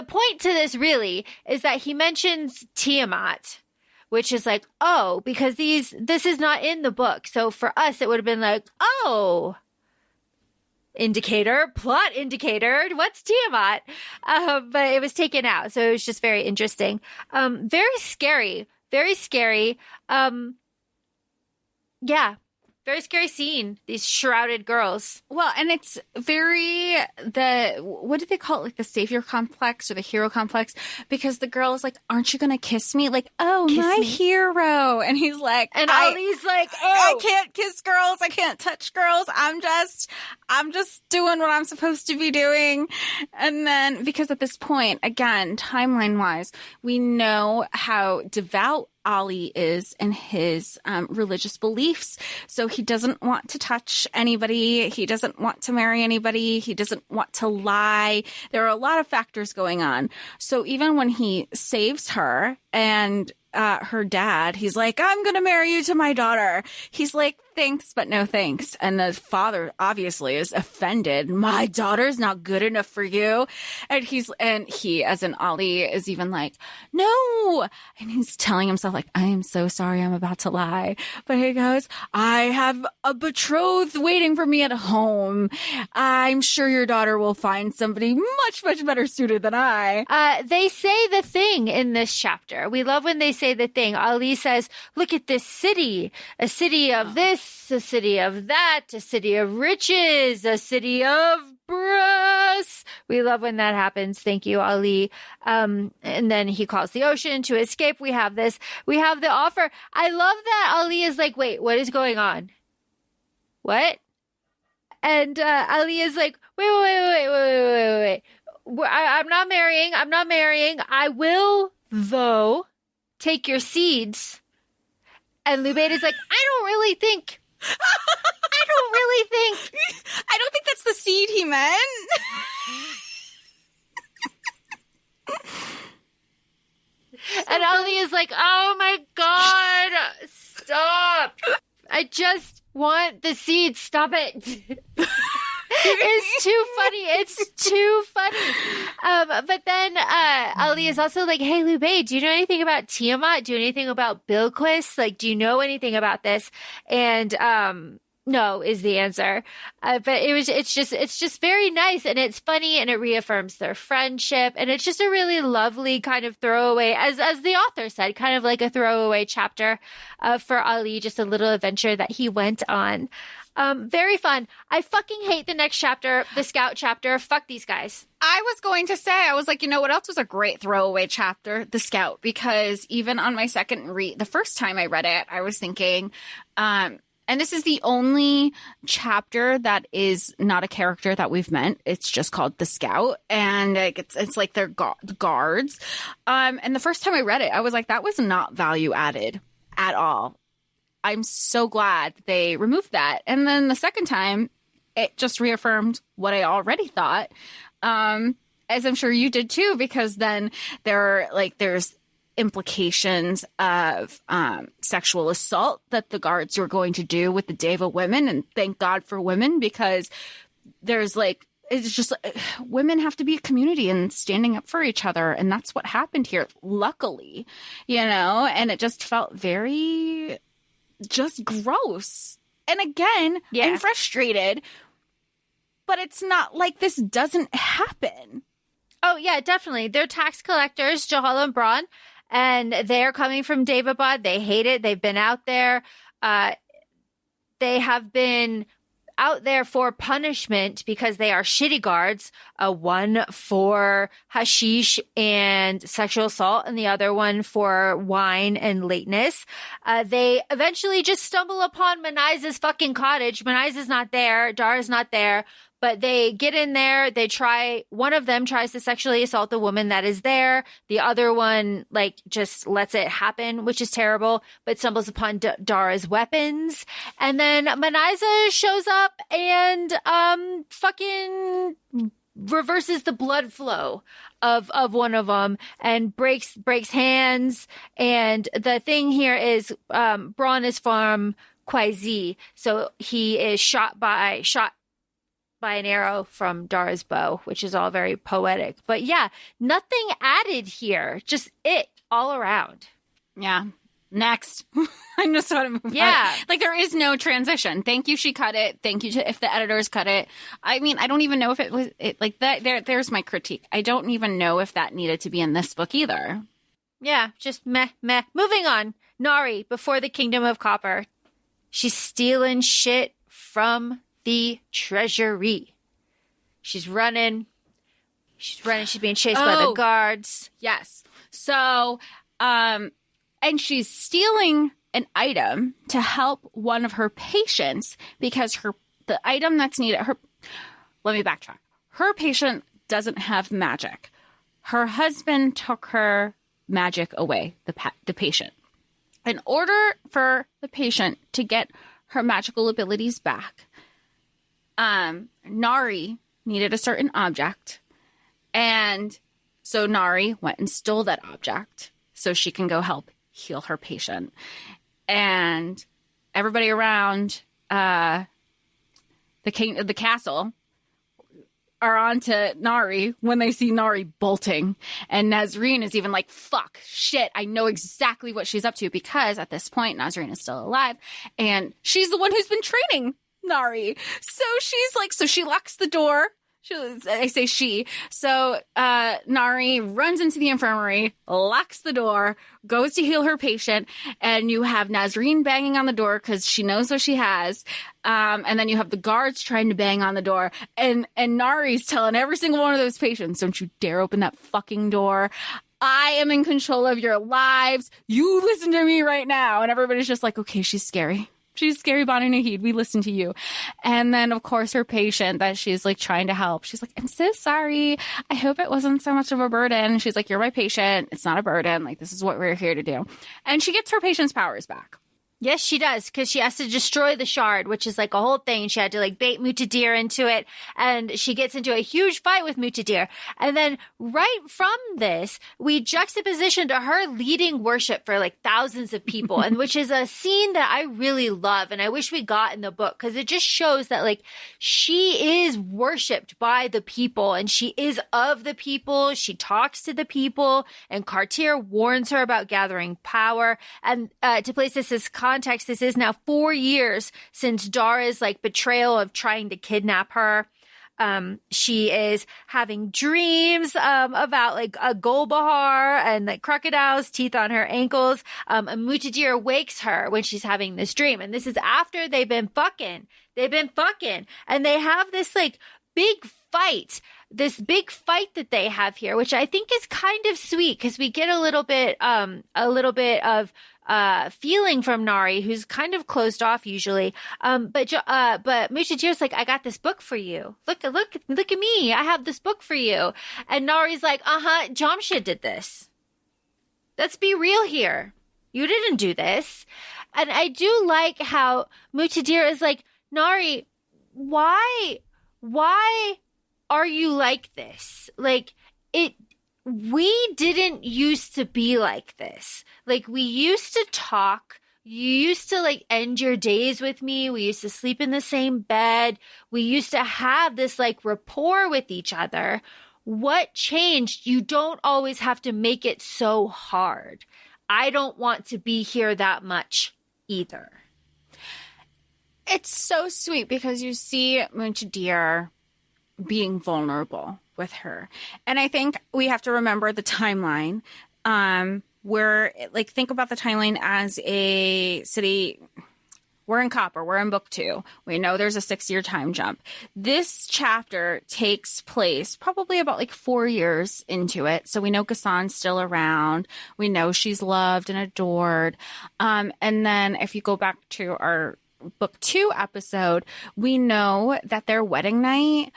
Speaker 3: point to this really is that he mentions Tiamat, which is like, oh, because this is not in the book. So for us, it would have been like, oh, plot indicator, what's Tiamat? But it was taken out. So it was just very interesting. Very scary. Very scary. Yeah. Very scary scene. These shrouded girls.
Speaker 4: Well, and it's very what do they call it? Like the savior complex or the hero complex? Because the girl is like, aren't you going to kiss me? Like, oh, kiss my hero. And he's like,
Speaker 3: and Ali's like, oh,
Speaker 4: I can't kiss girls. I can't touch girls. I'm just doing what I'm supposed to be doing. And then because at this point, again, timeline wise, we know how devout Ali is in his religious beliefs. So he doesn't want to touch anybody. He doesn't want to marry anybody. He doesn't want to lie. There are a lot of factors going on. So even when he saves her and her dad, he's like, I'm going to marry you to my daughter. He's like, thanks, but no thanks. And the father obviously is offended. My daughter's not good enough for you. And he, as in Ali, is even like, no. And he's telling himself like, I am so sorry. I'm about to lie. But he goes, I have a betrothed waiting for me at home. I'm sure your daughter will find somebody much, much better suited than I.
Speaker 3: They say the thing in this chapter. We love when they say the thing. Ali says, look at this city, a city of this, a city of that, a city of riches, a city of brass. We love when that happens. Thank you, Ali. And then he calls the ocean to escape. We have the offer. I love that Ali is like, wait, what is going on? What? And Ali is like, wait. I'm not marrying. I will, though, take your seeds. And Lubaid is like, I don't really think.
Speaker 4: I don't think that's the seed he meant.
Speaker 3: And Ali is like, oh my God, stop. I just want the seed. Stop it. It's too funny. But then Ali is also like, hey, Lubaid, do you know anything about Tiamat? Do you know anything about Bilquis? Like, do you know anything about this? And no is the answer. But it's just very nice, and it's funny, and it reaffirms their friendship, and it's just a really lovely kind of throwaway, as the author said, kind of like a throwaway chapter for Ali, just a little adventure that he went on. Very fun. I fucking hate the next chapter, the Scout chapter. Fuck these guys.
Speaker 4: I was going to say, I was like, you know what else was a great throwaway chapter? The Scout. Because even on my second read, the first time I read it, I was thinking, and this is the only chapter that is not a character that we've met. It's just called The Scout. And it's like they're guards. And the first time I read it, I was like, that was not value added at all. I'm so glad they removed that. And then the second time, it just reaffirmed what I already thought, as I'm sure you did too, because then there's implications of sexual assault that the guards were going to do with the Deva women. And thank God for women, because there's it's just women have to be a community and standing up for each other. And that's what happened here, luckily, and it just felt very just gross. And again, I'm frustrated, but it's not like this doesn't happen.
Speaker 3: Oh, yeah, definitely. They're tax collectors, Jahal and Braun, and they're coming from Daevabad. They hate it. They've been out there. They have been out there for punishment because they are shitty guards, one for hashish and sexual assault and the other one for wine and lateness. They eventually just stumble upon Manaiza's fucking cottage. Manaiza's not there. Dara's not there. But they get in there, one of them tries to sexually assault the woman that is there. The other one, just lets it happen, which is terrible, but stumbles upon Dara's weapons. And then Manaiza shows up and fucking reverses the blood flow of one of them and breaks hands. And the thing here is Braun is from Kwaizi, so he is shot by an arrow from Dara's bow, which is all very poetic. But yeah, nothing added here. Just it all around.
Speaker 4: Yeah. Next. I just want to move
Speaker 3: on.
Speaker 4: There is no transition. Thank you, she cut it. Thank you if the editors cut it. I mean, I don't even know if it was that. There's my critique. I don't even know if that needed to be in this book either.
Speaker 3: Yeah, just meh. Moving on. Nari, before the Kingdom of Copper. She's stealing shit from the treasury. She's running. She's being chased by the guards.
Speaker 4: Yes. So, and she's stealing an item to help one of her patients because the item that's needed. Let me backtrack. Her patient doesn't have magic. Her husband took her magic away, the patient. In order for the patient to get her magical abilities back, Nari needed a certain object, and so Nari went and stole that object so she can go help heal her patient. And everybody around the castle are on to Nari when they see Nari bolting. And Nazreen is even like, fuck, shit, I know exactly what she's up to, because at this point Nazreen is still alive and she's the one who's been training Nari. So she's like, so she locks the door. I say she. So Nari runs into the infirmary, locks the door, goes to heal her patient, and you have Nazreen banging on the door because she knows what she has. And then you have the guards trying to bang on the door. And Nari's telling every single one of those patients, don't you dare open that fucking door. I am in control of your lives. You listen to me right now. And everybody's just like, okay, she's scary. She's scary, Bonnie Nahid. We listen to you. And then, of course, her patient that she's like trying to help. She's like, I'm so sorry. I hope it wasn't so much of a burden. She's like, you're my patient. It's not a burden. Like, this is what we're here to do. And she gets her patient's powers back.
Speaker 3: Yes, she does, because she has to destroy the shard, which is like a whole thing. She had to like bait Mutadir into it, and she gets into a huge fight with Mutadir. And then right from this, we juxtaposition to her leading worship for like thousands of people, and which is a scene that I really love, and I wish we got in the book, because it just shows that like she is worshipped by the people, and she is of the people. She talks to the people, and Cartier warns her about gathering power. And to place this as context, this is now 4 years since Dara's like betrayal of trying to kidnap her. She is having dreams about like a Golbahar and like crocodiles, teeth on her ankles. And Mutadir wakes her when she's having this dream. And this is after they've been fucking. And they have this like big fight that they have here, which I think is kind of sweet, because we get a little bit of feeling from Nari, who's kind of closed off usually. But Mutadir's like, I got this book for you. Look at me. I have this book for you. And Nari's like, Jamshid did this. Let's be real here. You didn't do this. And I do like how Mutadir is like, Nari, why are you like this? Like, we didn't used to be like this. Like, we used to talk. You used to like end your days with me. We used to sleep in the same bed. We used to have this like rapport with each other. What changed? You don't always have to make it so hard. I don't want to be here that much either.
Speaker 4: it's so sweet because you see Munchadir being vulnerable with her. And I think we have to remember the timeline, where, like, think about the timeline as a city. We're in Copper. We're in book 2. We know there's a 6-year time jump. This chapter takes place probably about like 4 years into it. So we know Ghassan's still around. We know she's loved and adored. And then if you go back to our book 2 episode, we know that their wedding night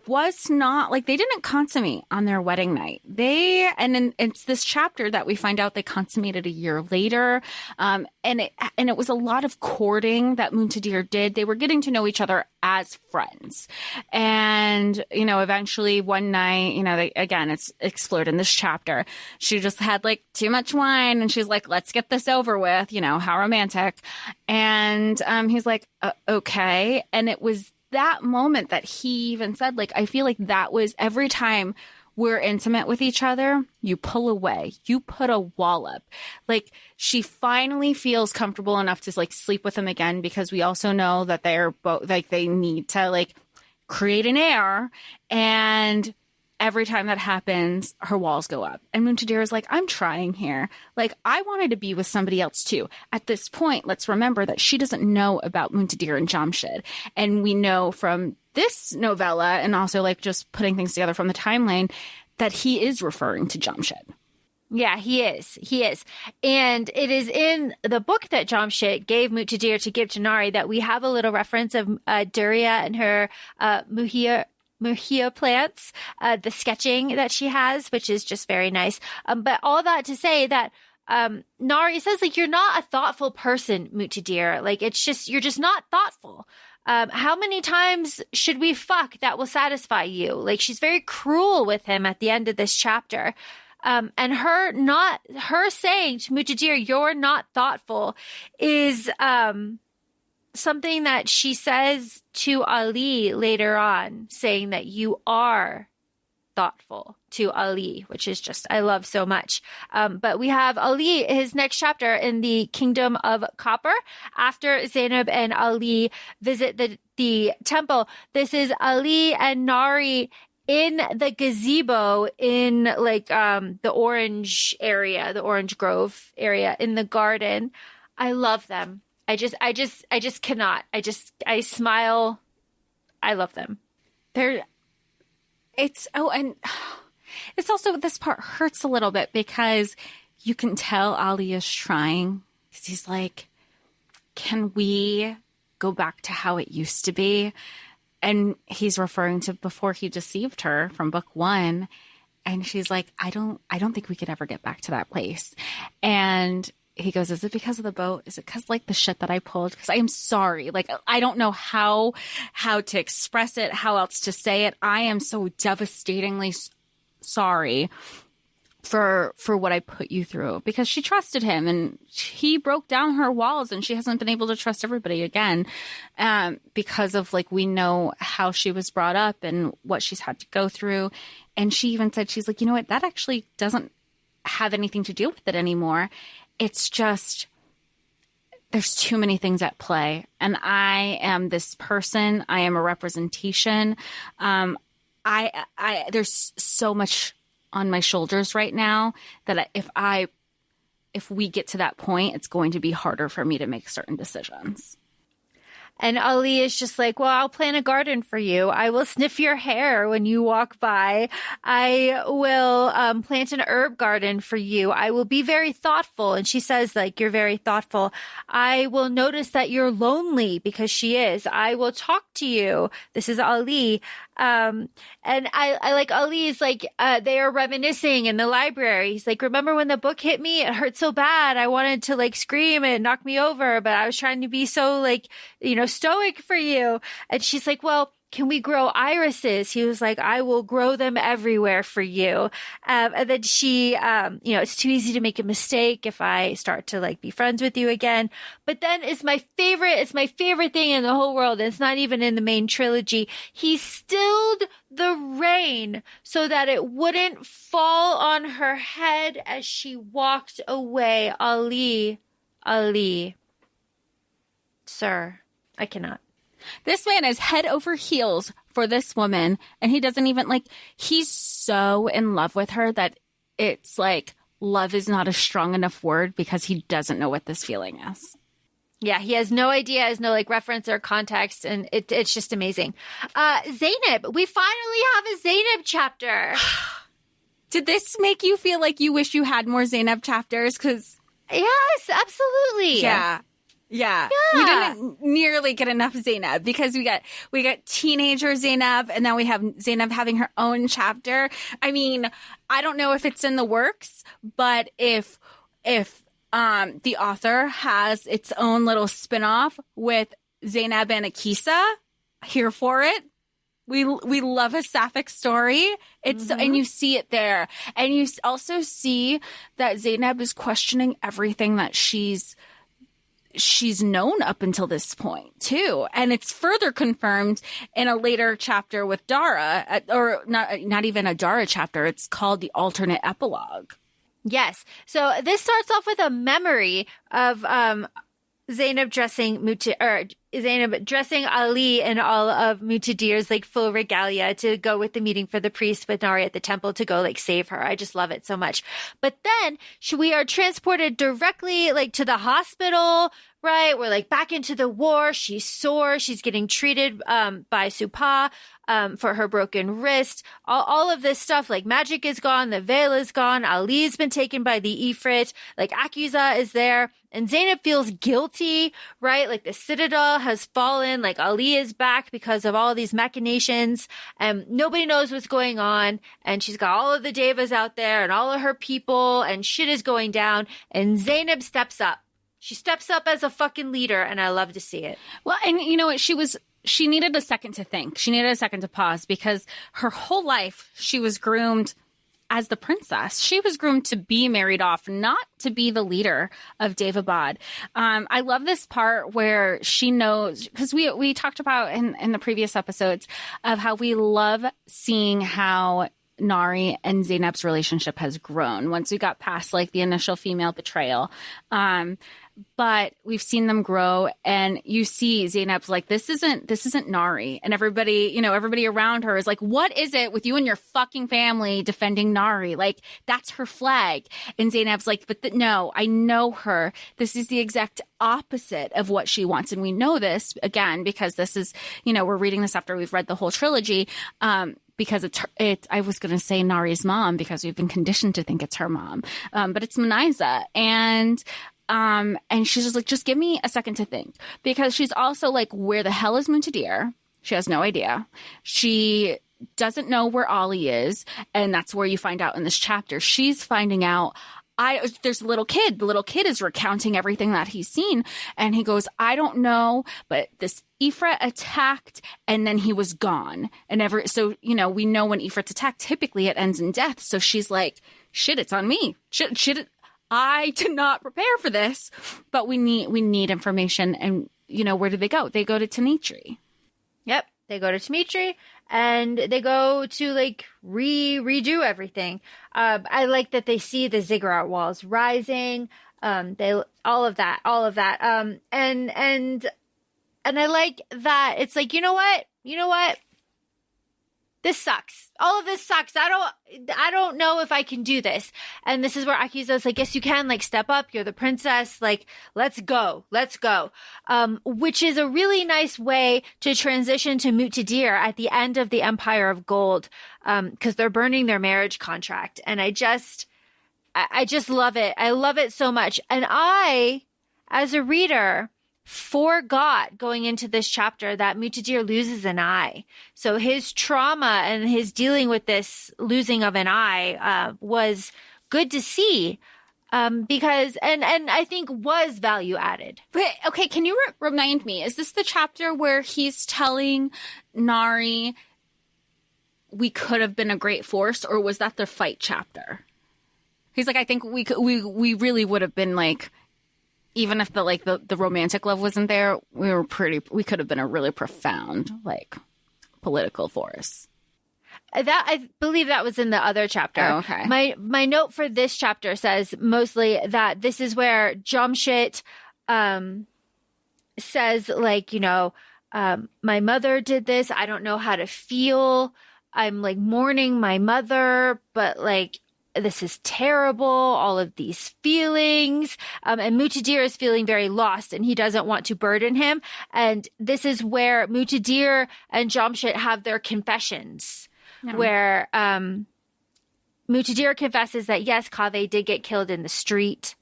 Speaker 4: was not like, they didn't consummate on their wedding night. And then it's this chapter that we find out they consummated a year later. And it was a lot of courting that Munchadir did. They were getting to know each other as friends. And, you know, eventually one night, you know, it's explored in this chapter. She just had like too much wine and she's like, let's get this over with, you know, how romantic. And he's like, okay. And it was that moment that he even said, like, I feel like that was every time we're intimate with each other, you pull away, you put a wall up. Like, she finally feels comfortable enough to like sleep with him again, because we also know that they're both like, they need to like create an heir. And every time that happens, her walls go up. And Munchadir is like, I'm trying here. Like, I wanted to be with somebody else too. At this point, let's remember that she doesn't know about Munchadir and Jamshid. And we know from this novella, and also like just putting things together from the timeline, that he is referring to Jamshid.
Speaker 3: Yeah, he is. He is. And it is in the book that Jamshid gave Munchadir to give to Nari that we have a little reference of Durya and her Muhia plants, the sketching that she has, which is just very nice. But all that to say that Nari says, like, you're not a thoughtful person, Munchadir. Like, it's just, you're just not thoughtful. How many times should we fuck that will satisfy you? Like, she's very cruel with him at the end of this chapter. And her saying to Munchadir, you're not thoughtful, is something that she says to Ali later on, saying that you are thoughtful to Ali, which is just, I love so much. But we have Ali, his next chapter in the Kingdom of Copper, after Zainab and Ali visit the temple. This is Ali and Nari in the gazebo in like the orange area, the orange grove area in the garden. I love them. I just cannot. I smile. I love them.
Speaker 4: And it's also, this part hurts a little bit because you can tell Ali is trying, because he's like, can we go back to how it used to be? And he's referring to before he deceived her from book 1. And she's like, I don't think we could ever get back to that place. And he goes, is it because of the boat? Is it because like the shit that I pulled? Because I am sorry. Like, I don't know how to express it, how else to say it. I am so devastatingly sorry for what I put you through, because she trusted him and he broke down her walls, and she hasn't been able to trust everybody again, because of, like, we know how she was brought up and what she's had to go through. And she even said, she's like, you know what, that actually doesn't have anything to do with it anymore. It's just, there's too many things at play. And I am this person. I am a representation. There's so much on my shoulders right now that if we get to that point, it's going to be harder for me to make certain decisions.
Speaker 3: And Ali is just like, well, I'll plant a garden for you. I will sniff your hair when you walk by. I will plant an herb garden for you. I will be very thoughtful. And she says, like, you're very thoughtful. I will notice that you're lonely, because she is. I will talk to you. This is Ali. And I like Ali's like, they are reminiscing in the library. He's like, remember when the book hit me? It hurt so bad. I wanted to like scream and knock me over, but I was trying to be so like, you know, stoic for you. And she's like, well, can we grow irises? He was like, I will grow them everywhere for you. And then she, it's too easy to make a mistake if I start to like be friends with you again. But then it's my favorite thing in the whole world. It's not even in the main trilogy. He stilled the rain so that it wouldn't fall on her head as she walked away. Ali, sir. I cannot.
Speaker 4: This man is head over heels for this woman, and he doesn't even, like, he's so in love with her that it's like love is not a strong enough word because he doesn't know what this feeling is.
Speaker 3: Yeah, he has no idea, has no like reference or context, and it's just amazing. Zainab, we finally have a Zainab chapter.
Speaker 4: Did this make you feel like you wish you had more Zainab chapters? Because
Speaker 3: yes, absolutely.
Speaker 4: Yeah. We didn't nearly get enough Zainab because we got teenager Zainab, and then we have Zainab having her own chapter. I mean, I don't know if it's in the works, but if the author has its own little spinoff with Zainab and Akisa, here for it. We love a sapphic story. It's and you see it there, and you also see that Zainab is questioning everything that she's known up until this point too, and it's further confirmed in a later chapter with Dara, or not even a Dara chapter. It's called the alternate epilogue.
Speaker 3: Yes. So this starts off with a memory of Zainab dressing Ali in all of Mutadir's like full regalia to go with the meeting for the priest with Nari at the temple to go like save her. I just love it so much. But then we are transported directly like to the hospital, right? We're like back into the war. She's sore. She's getting treated by Supa for her broken wrist. All of this stuff, like magic is gone. The veil is gone. Ali's been taken by the Ifrit. Like Akiza is there. And Zainab feels guilty, right? Like the citadel has fallen. Like Ali is back because of all these machinations. And nobody knows what's going on. And she's got all of the Devas out there and all of her people. And shit is going down. And Zainab steps up. She steps up as a fucking leader. And I love to see it.
Speaker 4: Well, and you know what? She needed a second to think. She needed a second to pause because her whole life she was groomed as the princess. She was groomed to be married off, not to be the leader of Daevabad. I love this part where she knows, because we talked about in the previous episodes of how we love seeing how Nari and Zainab's relationship has grown once we got past like the initial female betrayal. But we've seen them grow, and you see Zainab's like, this isn't Nari. And everybody around her is like, what is it with you and your fucking family defending Nari? Like, that's her flag. And Zainab's like, but no, I know her. This is the exact opposite of what she wants. And we know this, again, because this is, we're reading this after we've read the whole trilogy. Because I was going to say Nari's mom because we've been conditioned to think it's her mom. But it's Meniza. And she's just like, just give me a second to think, because she's also like, where the hell is Muntadir? She has no idea. She doesn't know where Ali is. And that's where you find out in this chapter. She's finding out. There's a little kid. The little kid is recounting everything that he's seen. And he goes, I don't know, but this Ifrit attacked and then he was gone. So, we know when Ifrit's attacked, typically it ends in death. So she's like, shit, it's on me. Shit. I did not prepare for this, but we need information. And, where do they go? They go to Tanitri.
Speaker 3: Yep. They go to Tanitri and they go to like redo everything. I like that they see the ziggurat walls rising. All of that. And I like that it's like, you know what? This sucks. All of this sucks. I don't know if I can do this. And this is where Akiza's like, yes, you can. Like, step up. You're the princess. Like, let's go. Which is a really nice way to transition to Mutadir at the end of the Empire of Gold, because they're burning their marriage contract. And I just love it. I love it so much. And I, as a reader, forgot going into this chapter that Mutadir loses an eye. So his trauma and his dealing with this losing of an eye was good to see, because and I think was value added.
Speaker 4: But okay, can you remind me? Is this the chapter where he's telling Nari we could have been a great force, or was that the fight chapter? He's like, I think we really would have been like. Even if the romantic love wasn't there, we could have been a really profound, like, political force.
Speaker 3: That I believe that was in the other chapter.
Speaker 4: Oh, okay.
Speaker 3: My note for this chapter says mostly that this is where Jamshit says like, my mother did this. I don't know how to feel. I'm like mourning my mother, but like, this is terrible, all of these feelings. And Mutadir is feeling very lost and he doesn't want to burden him. And this is where Mutadir and Jamshid have their confessions, where Mutadir confesses that, yes, Kaveh did get killed in the street.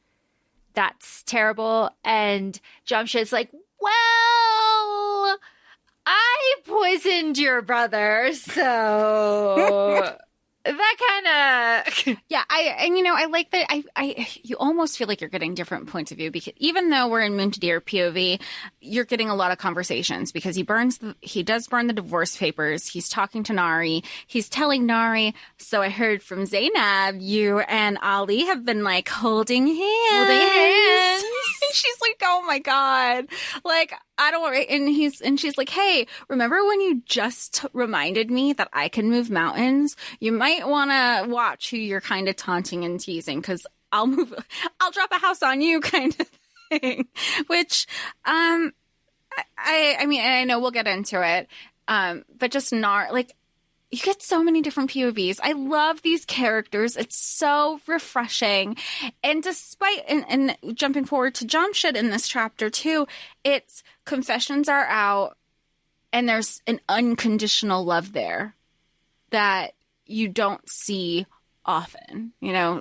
Speaker 3: That's terrible. And Jamshid's like, well, I poisoned your brother, so... That kind of
Speaker 4: yeah. I like that. You almost feel like you're getting different points of view because even though we're in Muntadir POV, you're getting a lot of conversations because he does burn the divorce papers. He's talking to Nari. He's telling Nari. So I heard from Zainab, you and Ali have been like holding hands. She's like, oh my God, like. I don't want, and she's like, hey, remember when you just reminded me that I can move mountains? You might want to watch who you're kind of taunting and teasing because I'll drop a house on you kind of thing, which, I mean, I know we'll get into it. But just like, you get so many different POVs. I love these characters. It's so refreshing. And despite, and jumping forward to Jamshid in this chapter too, it's confessions are out and there's an unconditional love there that you don't see often.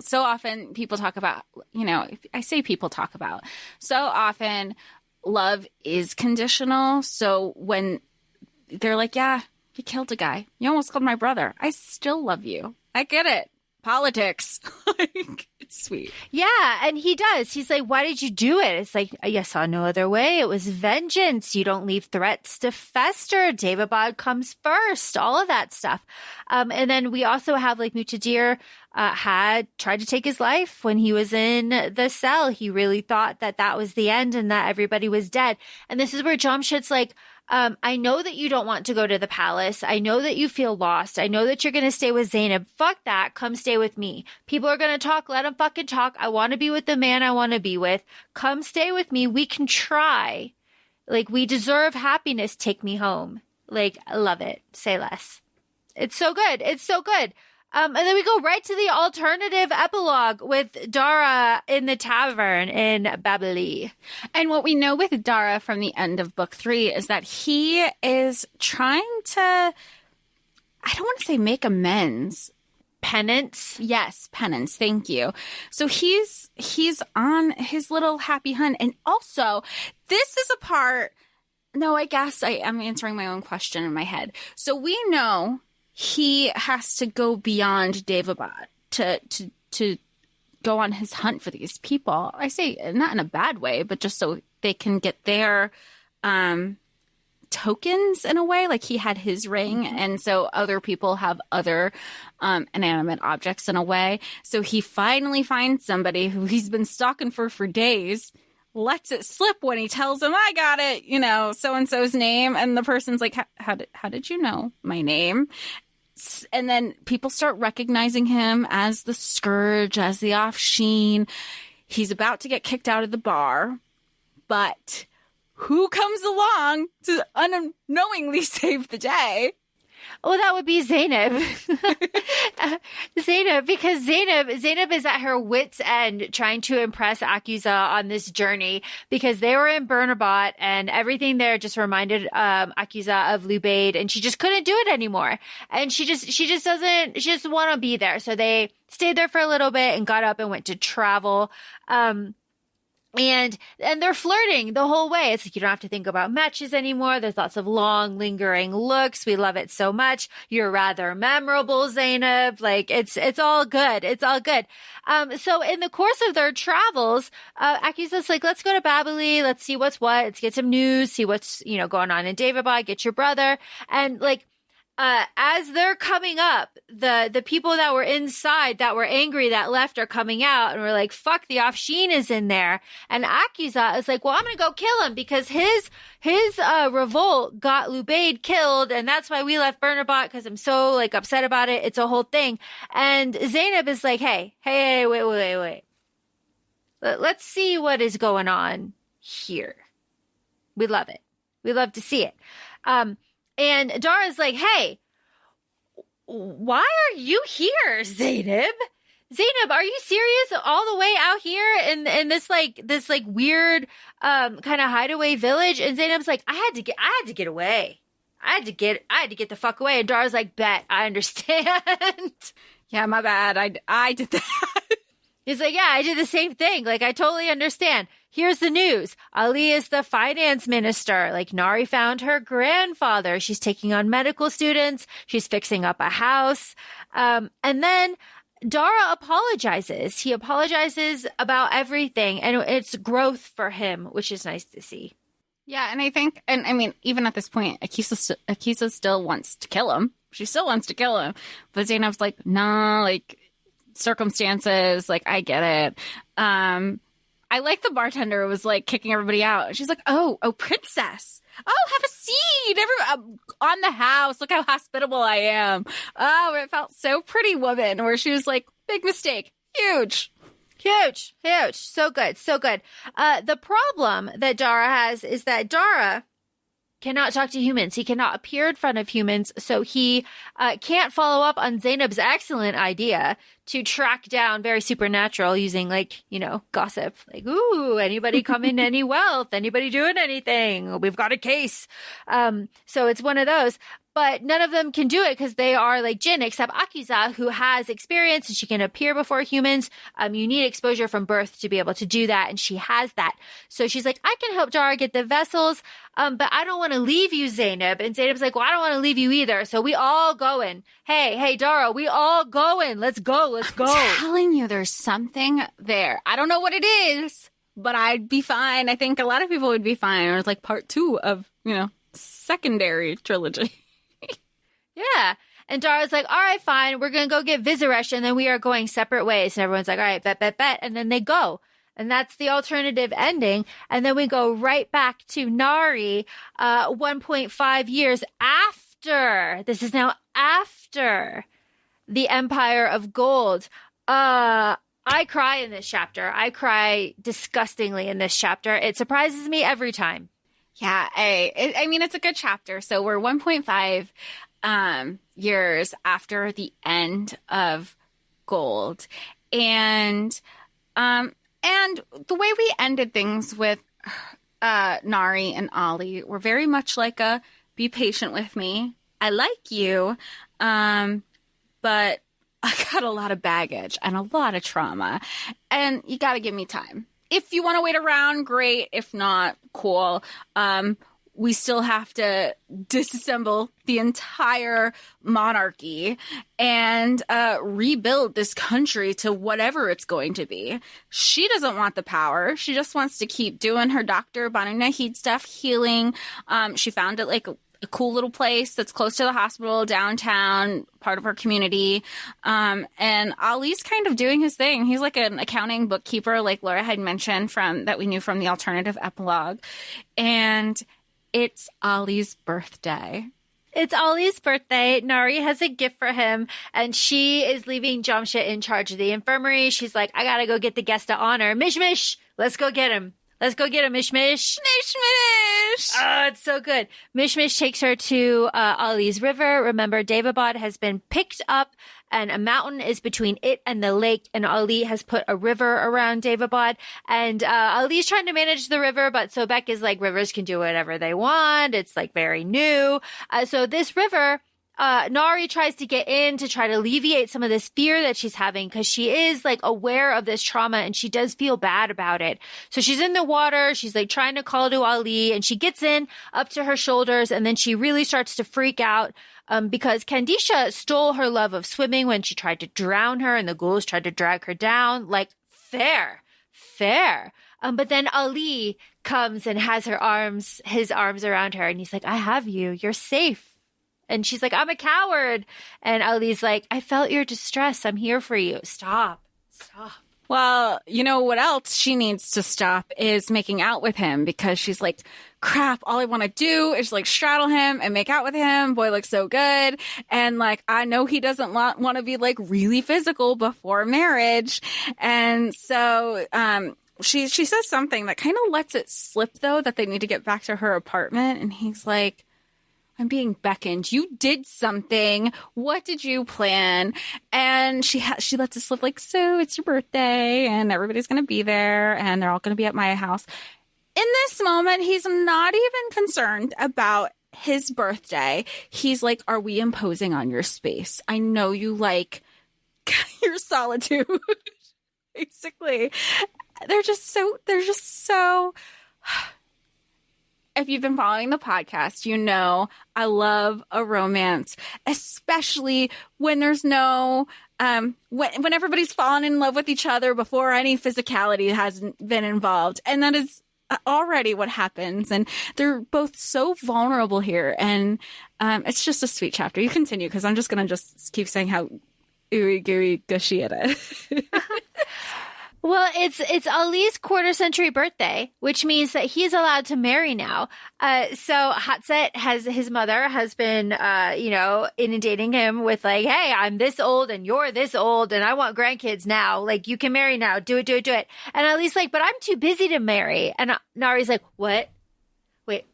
Speaker 4: So often people talk about, I say people talk about, so often love is conditional. So when they're like, yeah, you killed a guy. You almost killed my brother. I still love you. I get it. Politics. It's sweet.
Speaker 3: Yeah, and he does. He's like, why did you do it? It's like, I saw no other way. It was vengeance. You don't leave threats to fester. Daevabad comes first. All of that stuff. And then we also have like Mutadir had tried to take his life when he was in the cell. He really thought that was the end and that everybody was dead. And this is where Jamshid's like, I know that you don't want to go to the palace. I know that you feel lost. I know that you're going to stay with Zainab. Fuck that. Come stay with me. People are going to talk. Let them fucking talk. I want to be with the man I want to be with. Come stay with me. We can try. Like, we deserve happiness. Take me home. Like, I love it. Say less. It's so good. It's so good. And then we go right to the alternative epilogue with Dara in the tavern in Babili.
Speaker 4: And what we know with Dara from the end of book 3 is that he is trying to, I don't want to say make amends.
Speaker 3: Penance?
Speaker 4: Yes, penance. Thank you. So he's on his little happy hunt. And also, this is a part, no, I guess I am answering my own question in my head. So we know he has to go beyond Daevabad to go on his hunt for these people. I say not in a bad way, but just so they can get their tokens in a way. Like he had his ring, and so other people have other inanimate objects in a way. So he finally finds somebody who he's been stalking for days, lets it slip when he tells him, I got it, so-and-so's name. And the person's like, how did you know my name? And then people start recognizing him as the Scourge, as the Afshin. He's about to get kicked out of the bar, but who comes along to unknowingly save the day?
Speaker 3: Oh, that would be Zainab. Zainab, because Zainab is at her wit's end trying to impress Akiza on this journey because they were in Bernabat and everything there just reminded Akiza of Lubaid, and she just couldn't do it anymore. And she just doesn't want to be there. So they stayed there for a little bit and got up and went to travel. And they're flirting the whole way. It's like, you don't have to think about matches anymore. There's lots of long, lingering looks. We love it so much. You're rather memorable, Zainab. Like, it's all good. It's all good. So in the course of their travels, Akiza's like, let's go to Babili. Let's see what's what. Let's get some news. See what's, going on in Daevabad. Get your brother. And like, as they're coming up, the people that were inside that were angry that left are coming out, and we're like, fuck, the Afshin is in there. And Akiza is like, well, I'm going to go kill him because his revolt got Lubaid killed, and that's why we left Bernabat because I'm so like upset about it. It's a whole thing. And Zainab is like, hey, wait. Let's see what is going on here. We love it. We love to see it. And Dara's like, hey, why are you here, Zainab? Zainab, are you serious? All the way out here in this weird kind of hideaway village? And Zainab's like, I had to get away. I had to get the fuck away. And Dara's like, bet, I understand.
Speaker 4: Yeah, my bad. I did that.
Speaker 3: He's like, yeah, I did the same thing. Like, I totally understand. Here's the news. Ali is the finance minister. Like, Nari found her grandfather. She's taking on medical students. She's fixing up a house. And then Dara apologizes. He apologizes about everything. And it's growth for him, which is nice to see.
Speaker 4: Yeah, and I think, and I mean, even at this point, Akisa still wants to kill him. She still wants to kill him. But Zainab's like, nah, like, circumstances, like, I get it. I like the bartender was like kicking everybody out. She's like, oh, princess. Oh, have a seat. On the house. Look how hospitable I am. Oh, it felt so pretty, woman. Where she was like, big mistake. Huge. So good. The problem that Dara has is that Dara cannot talk to humans. He cannot appear in front of humans. So he can't follow up on Zainab's excellent idea to track down very supernatural using, like, gossip. Like, ooh, anybody come in any wealth? Anybody doing anything? We've got a case. So it's one of those. But none of them can do it because they are like jinn, except Akiza, who has experience and she can appear before humans. You need exposure from birth to be able to do that, and she has that. So she's like, I can help Dara get the vessels, but I don't want to leave you, Zainab. And Zainab's like, well, I don't want to leave you either. So we all going. Hey, Dara, we all going. Let's go. I'm telling you, there's something there. I don't know what it is, but I'd be fine. I think a lot of people would be fine. Or it's like part 2 of, secondary trilogy.
Speaker 3: Yeah. And Dara's like, all right, fine. We're going to go get Vizaresh, and then we are going separate ways. And everyone's like, all right, bet. And then they go. And that's the alternative ending. And then we go right back to Nari 1.5 years after. This is now after the Empire of Gold. I cry in this chapter. I cry disgustingly in this chapter. It surprises me every time.
Speaker 4: Yeah, I mean, it's a good chapter. So we're 1.5 years after the end of Gold. And the way we ended things with Nari and Ali were very much like a be patient with me. I like you, but I got a lot of baggage and a lot of trauma, and you got to give me time. If you want to wait around, great. If not, cool. We still have to disassemble the entire monarchy and rebuild this country to whatever it's going to be. She doesn't want the power. She just wants to keep doing her Dr. Banu Nahid stuff, healing. She found it like a cool little place that's close to the hospital, downtown, part of her community. And Ali's kind of doing his thing. He's like an accounting bookkeeper, like Laura had mentioned that we knew from the alternative epilogue. And it's Ali's birthday.
Speaker 3: It's Ali's birthday. Nari has a gift for him, and she is leaving Jamshid in charge of the infirmary. She's like, I gotta go get the guest of honor. Mishmish, let's go get him. Mishmish.
Speaker 4: Mishmish!
Speaker 3: Oh, it's so good. Mishmish takes her to Ali's river. Remember, Daevabad has been picked up, and a mountain is between it and the lake, and Ali has put a river around Daevabad. And Ali's trying to manage the river, but Sobek is like, rivers can do whatever they want. It's like very new. So this river, Nari tries to get in to try to alleviate some of this fear that she's having, because she is like aware of this trauma and she does feel bad about it. So she's in the water. She's like trying to call to Ali, and she gets in up to her shoulders, and then she really starts to freak out because Kandisha stole her love of swimming when she tried to drown her, and the ghouls tried to drag her down. Like, fair. But then Ali comes and has his arms around her, and he's like, I have you. You're safe. And she's like, I'm a coward. And Ali's like, I felt your distress. I'm here for you. Stop.
Speaker 4: Well, you know what else she needs to stop is making out with him, because she's like, crap, all I want to do is like straddle him and make out with him. Boy looks so good. And like, I know he doesn't want to be like really physical before marriage. And so, she says something that kind of lets it slip, though, that they need to get back to her apartment. And he's like, I'm being beckoned. You did something. What did you plan? And she lets it slip like, so it's your birthday and everybody's going to be there and they're all going to be at my house. In this moment, he's not even concerned about his birthday. He's like, are we imposing on your space? I know you like your solitude. Basically, they're just so if you've been following the podcast, you know I love a romance, especially when there's no when everybody's fallen in love with each other before any physicality has been involved. And that is already what happens. And they're both so vulnerable here. And it's just a sweet chapter. You continue, because I'm just going to just keep saying how ooey gooey gushy it is.
Speaker 3: Well, it's Ali's quarter-century birthday, which means that he's allowed to marry now. So Hatset his mother has been, inundating him with like, hey, I'm this old and you're this old and I want grandkids now. Like, you can marry now. Do it. And Ali's like, but I'm too busy to marry. And Nari's like, what? Wait,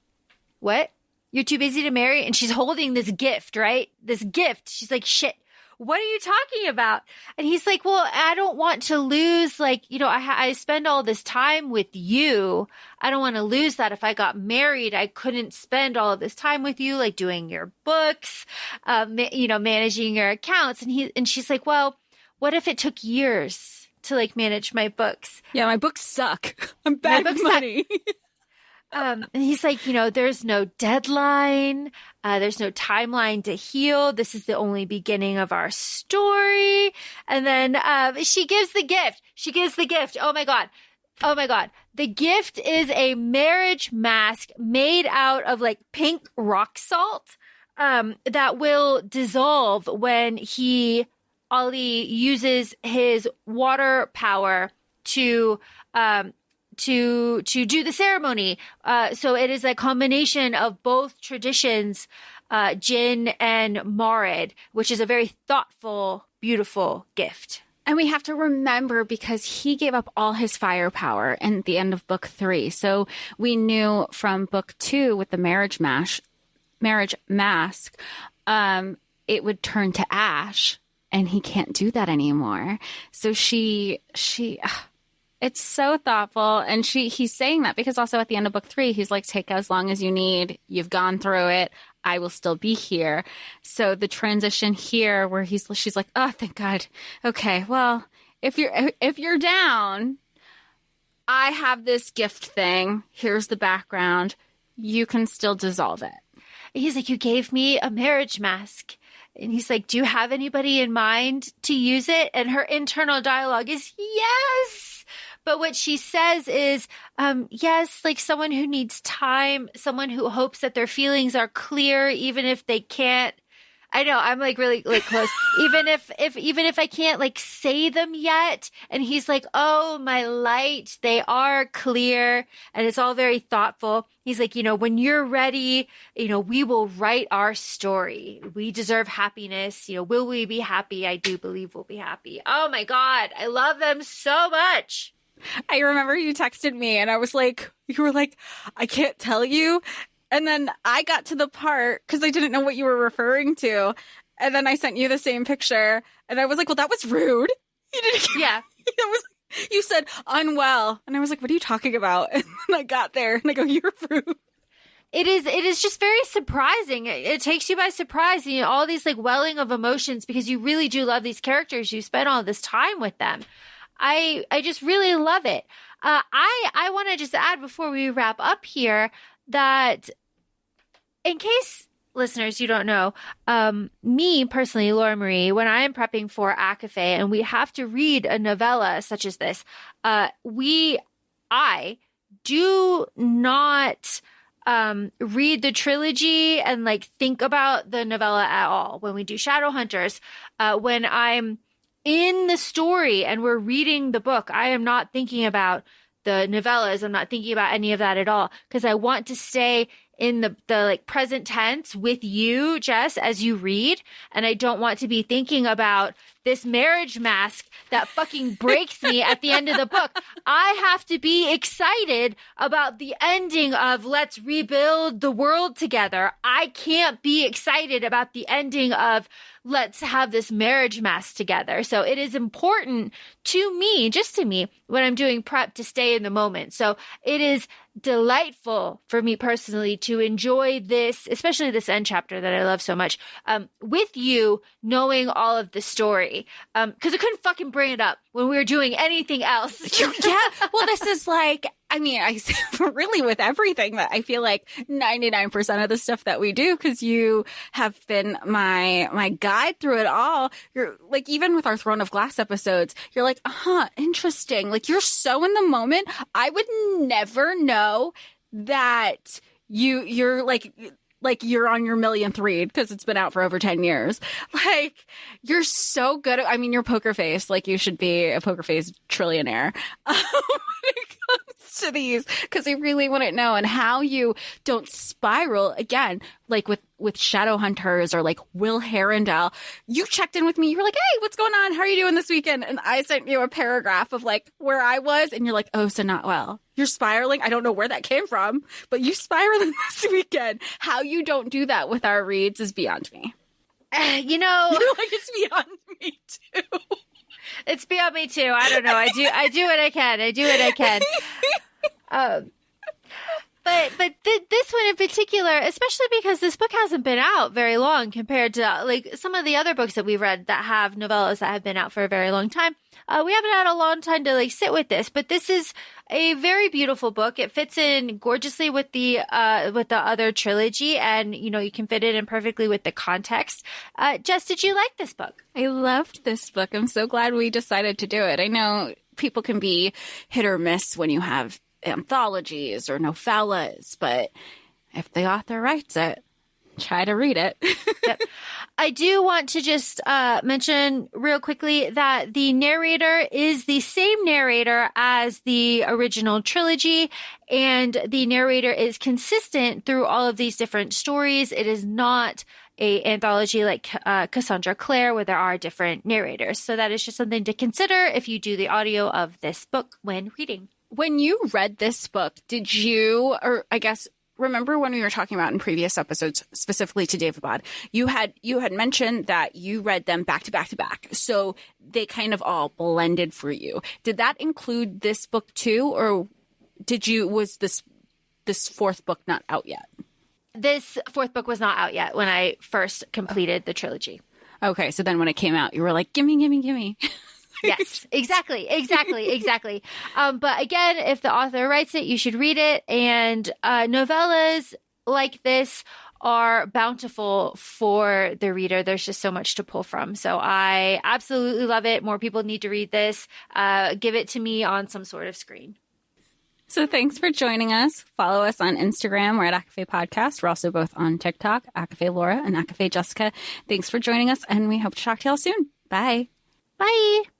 Speaker 3: what? You're too busy to marry? And she's holding this gift, right? This gift. She's like, shit. What are you talking about? And he's like, well, I don't want to lose, I spend all this time with you. I don't want to lose that. If I got married, I couldn't spend all of this time with you, like doing your books, managing your accounts. And she's like, well, what if it took years to like manage my books?
Speaker 4: Yeah, my books suck. I'm bad with money.
Speaker 3: And he's like, there's no deadline. There's no timeline to heal. This is the only beginning of our story. And then she gives the gift. Oh, my God. The gift is a marriage mask made out of like pink rock salt that will dissolve when Ali uses his water power to do the ceremony. So it is a combination of both traditions, Jinn and Marid, which is a very thoughtful, beautiful gift.
Speaker 4: And we have to remember, because he gave up all his firepower at the end of book 3. So we knew from book 2 with the marriage mask, it would turn to ash, and he can't do that anymore. So she it's so thoughtful. And he's saying that because also at the end of book 3, he's like, take as long as you need. You've gone through it. I will still be here. So the transition here where she's like, oh, thank God. Okay. Well, if you're down, I have this gift thing. Here's the background. You can still dissolve it.
Speaker 3: He's like, you gave me a marriage mask. And he's like, do you have anybody in mind to use it? And her internal dialogue is, yes. But what she says is, yes, like someone who needs time, someone who hopes that their feelings are clear, even if they can't. I know, I'm like really like close. even if I can't like say them yet. And he's like, oh, my light, they are clear. And it's all very thoughtful. He's like, when you're ready, we will write our story. We deserve happiness. Will we be happy? I do believe we'll be happy. Oh my God. I love them so much.
Speaker 4: I remember you texted me and you were like, I can't tell you. And then I got to the part because I didn't know what you were referring to. And then I sent you the same picture and I was like, well, that was rude. You didn't.
Speaker 3: Yeah.
Speaker 4: You said unwell. And I was like, what are you talking about? And then I got there and I go, you're rude.
Speaker 3: It is just very surprising. It takes you by surprise. All these like welling of emotions because you really do love these characters. You spend all this time with them. I just really love it. I want to just add before we wrap up here that in case listeners, you don't know, me personally, Laura Marie, when I am prepping for ACOFAE and we have to read a novella such as this, I do not read the trilogy and like think about the novella at all. When we do Shadowhunters, when I'm in the story and we're reading the book, I am not thinking about the novellas. I'm not thinking about any of that at all because I want to stay in the like present tense with you, Jess, as you read. And I don't want to be thinking about this marriage mask that fucking breaks me at the end of the book. I have to be excited about the ending of let's rebuild the world together. I can't be excited about the ending of let's have this marriage mask together. So it is important to me, just to me, when I'm doing prep to stay in the moment. So it is delightful for me personally to enjoy this, especially this end chapter that I love so much, with you knowing all of the story. Because I couldn't fucking bring it up when we were doing anything else.
Speaker 4: Yeah. Well, this is like, I mean, I really with everything that I feel like 99% of the stuff that we do, because you have been my guide through it all. You're like, even with our Throne of Glass episodes, you're like, interesting. Like, you're so in the moment. I would never know that you're like you're on your millionth read because it's been out for over 10 years. Like, you're so good. I mean, you're poker face. Like, you should be a poker face trillionaire when it comes to these, because I really want to know, and how you don't spiral again, like with Shadowhunters or like Will Herondale. You checked in with me. You were like, hey, what's going on? How are you doing this weekend? And I sent you a paragraph of like where I was, and you're like, oh, so not well. You're spiraling. I don't know where that came from, but you spiraling this weekend. How you don't do that with our reads is beyond me.
Speaker 3: You know,
Speaker 4: You're like, it's beyond me too.
Speaker 3: It's beyond me too. I don't know. I do what I can. I do what I can. But this one in particular, especially because this book hasn't been out very long compared to like some of the other books that we've read that have novellas that have been out for a very long time. We haven't had a long time to like sit with this, but this is a very beautiful book. It fits in gorgeously with the other trilogy, and you know, you can fit it in perfectly with the context. Jess, did you like this book?
Speaker 4: I loved this book. I'm so glad we decided to do it. I know people can be hit or miss when you have anthologies or novellas, but if the author writes it, try to read it.
Speaker 3: Yep. I do want to just mention real quickly that the narrator is the same narrator as the original trilogy, and the narrator is consistent through all of these different stories. It is not a anthology like Cassandra Clare, where there are different narrators. So that is just something to consider if you do the audio of this book when reading.
Speaker 4: When you read this book, did you, or I guess, remember when we were talking about in previous episodes, specifically to Daevabad, you had mentioned that you read them back to back to back. So they kind of all blended for you. Did that include this book too? Or was this fourth book not out yet?
Speaker 3: This fourth book was not out yet when I first completed the trilogy.
Speaker 4: Okay. So then when it came out, you were like, gimme, gimme, gimme.
Speaker 3: Yes, exactly. But again, if the author writes it, you should read it. And novellas like this are bountiful for the reader. There's just so much to pull from. So I absolutely love it. More people need to read this. Give it to me on some sort of screen.
Speaker 4: So thanks for joining us. Follow us on Instagram. We're at ACOFAE Podcast. We're also both on TikTok, ACOFAE Laura and ACOFAE Jessica. Thanks for joining us, and we hope to talk to y'all soon. Bye.
Speaker 3: Bye.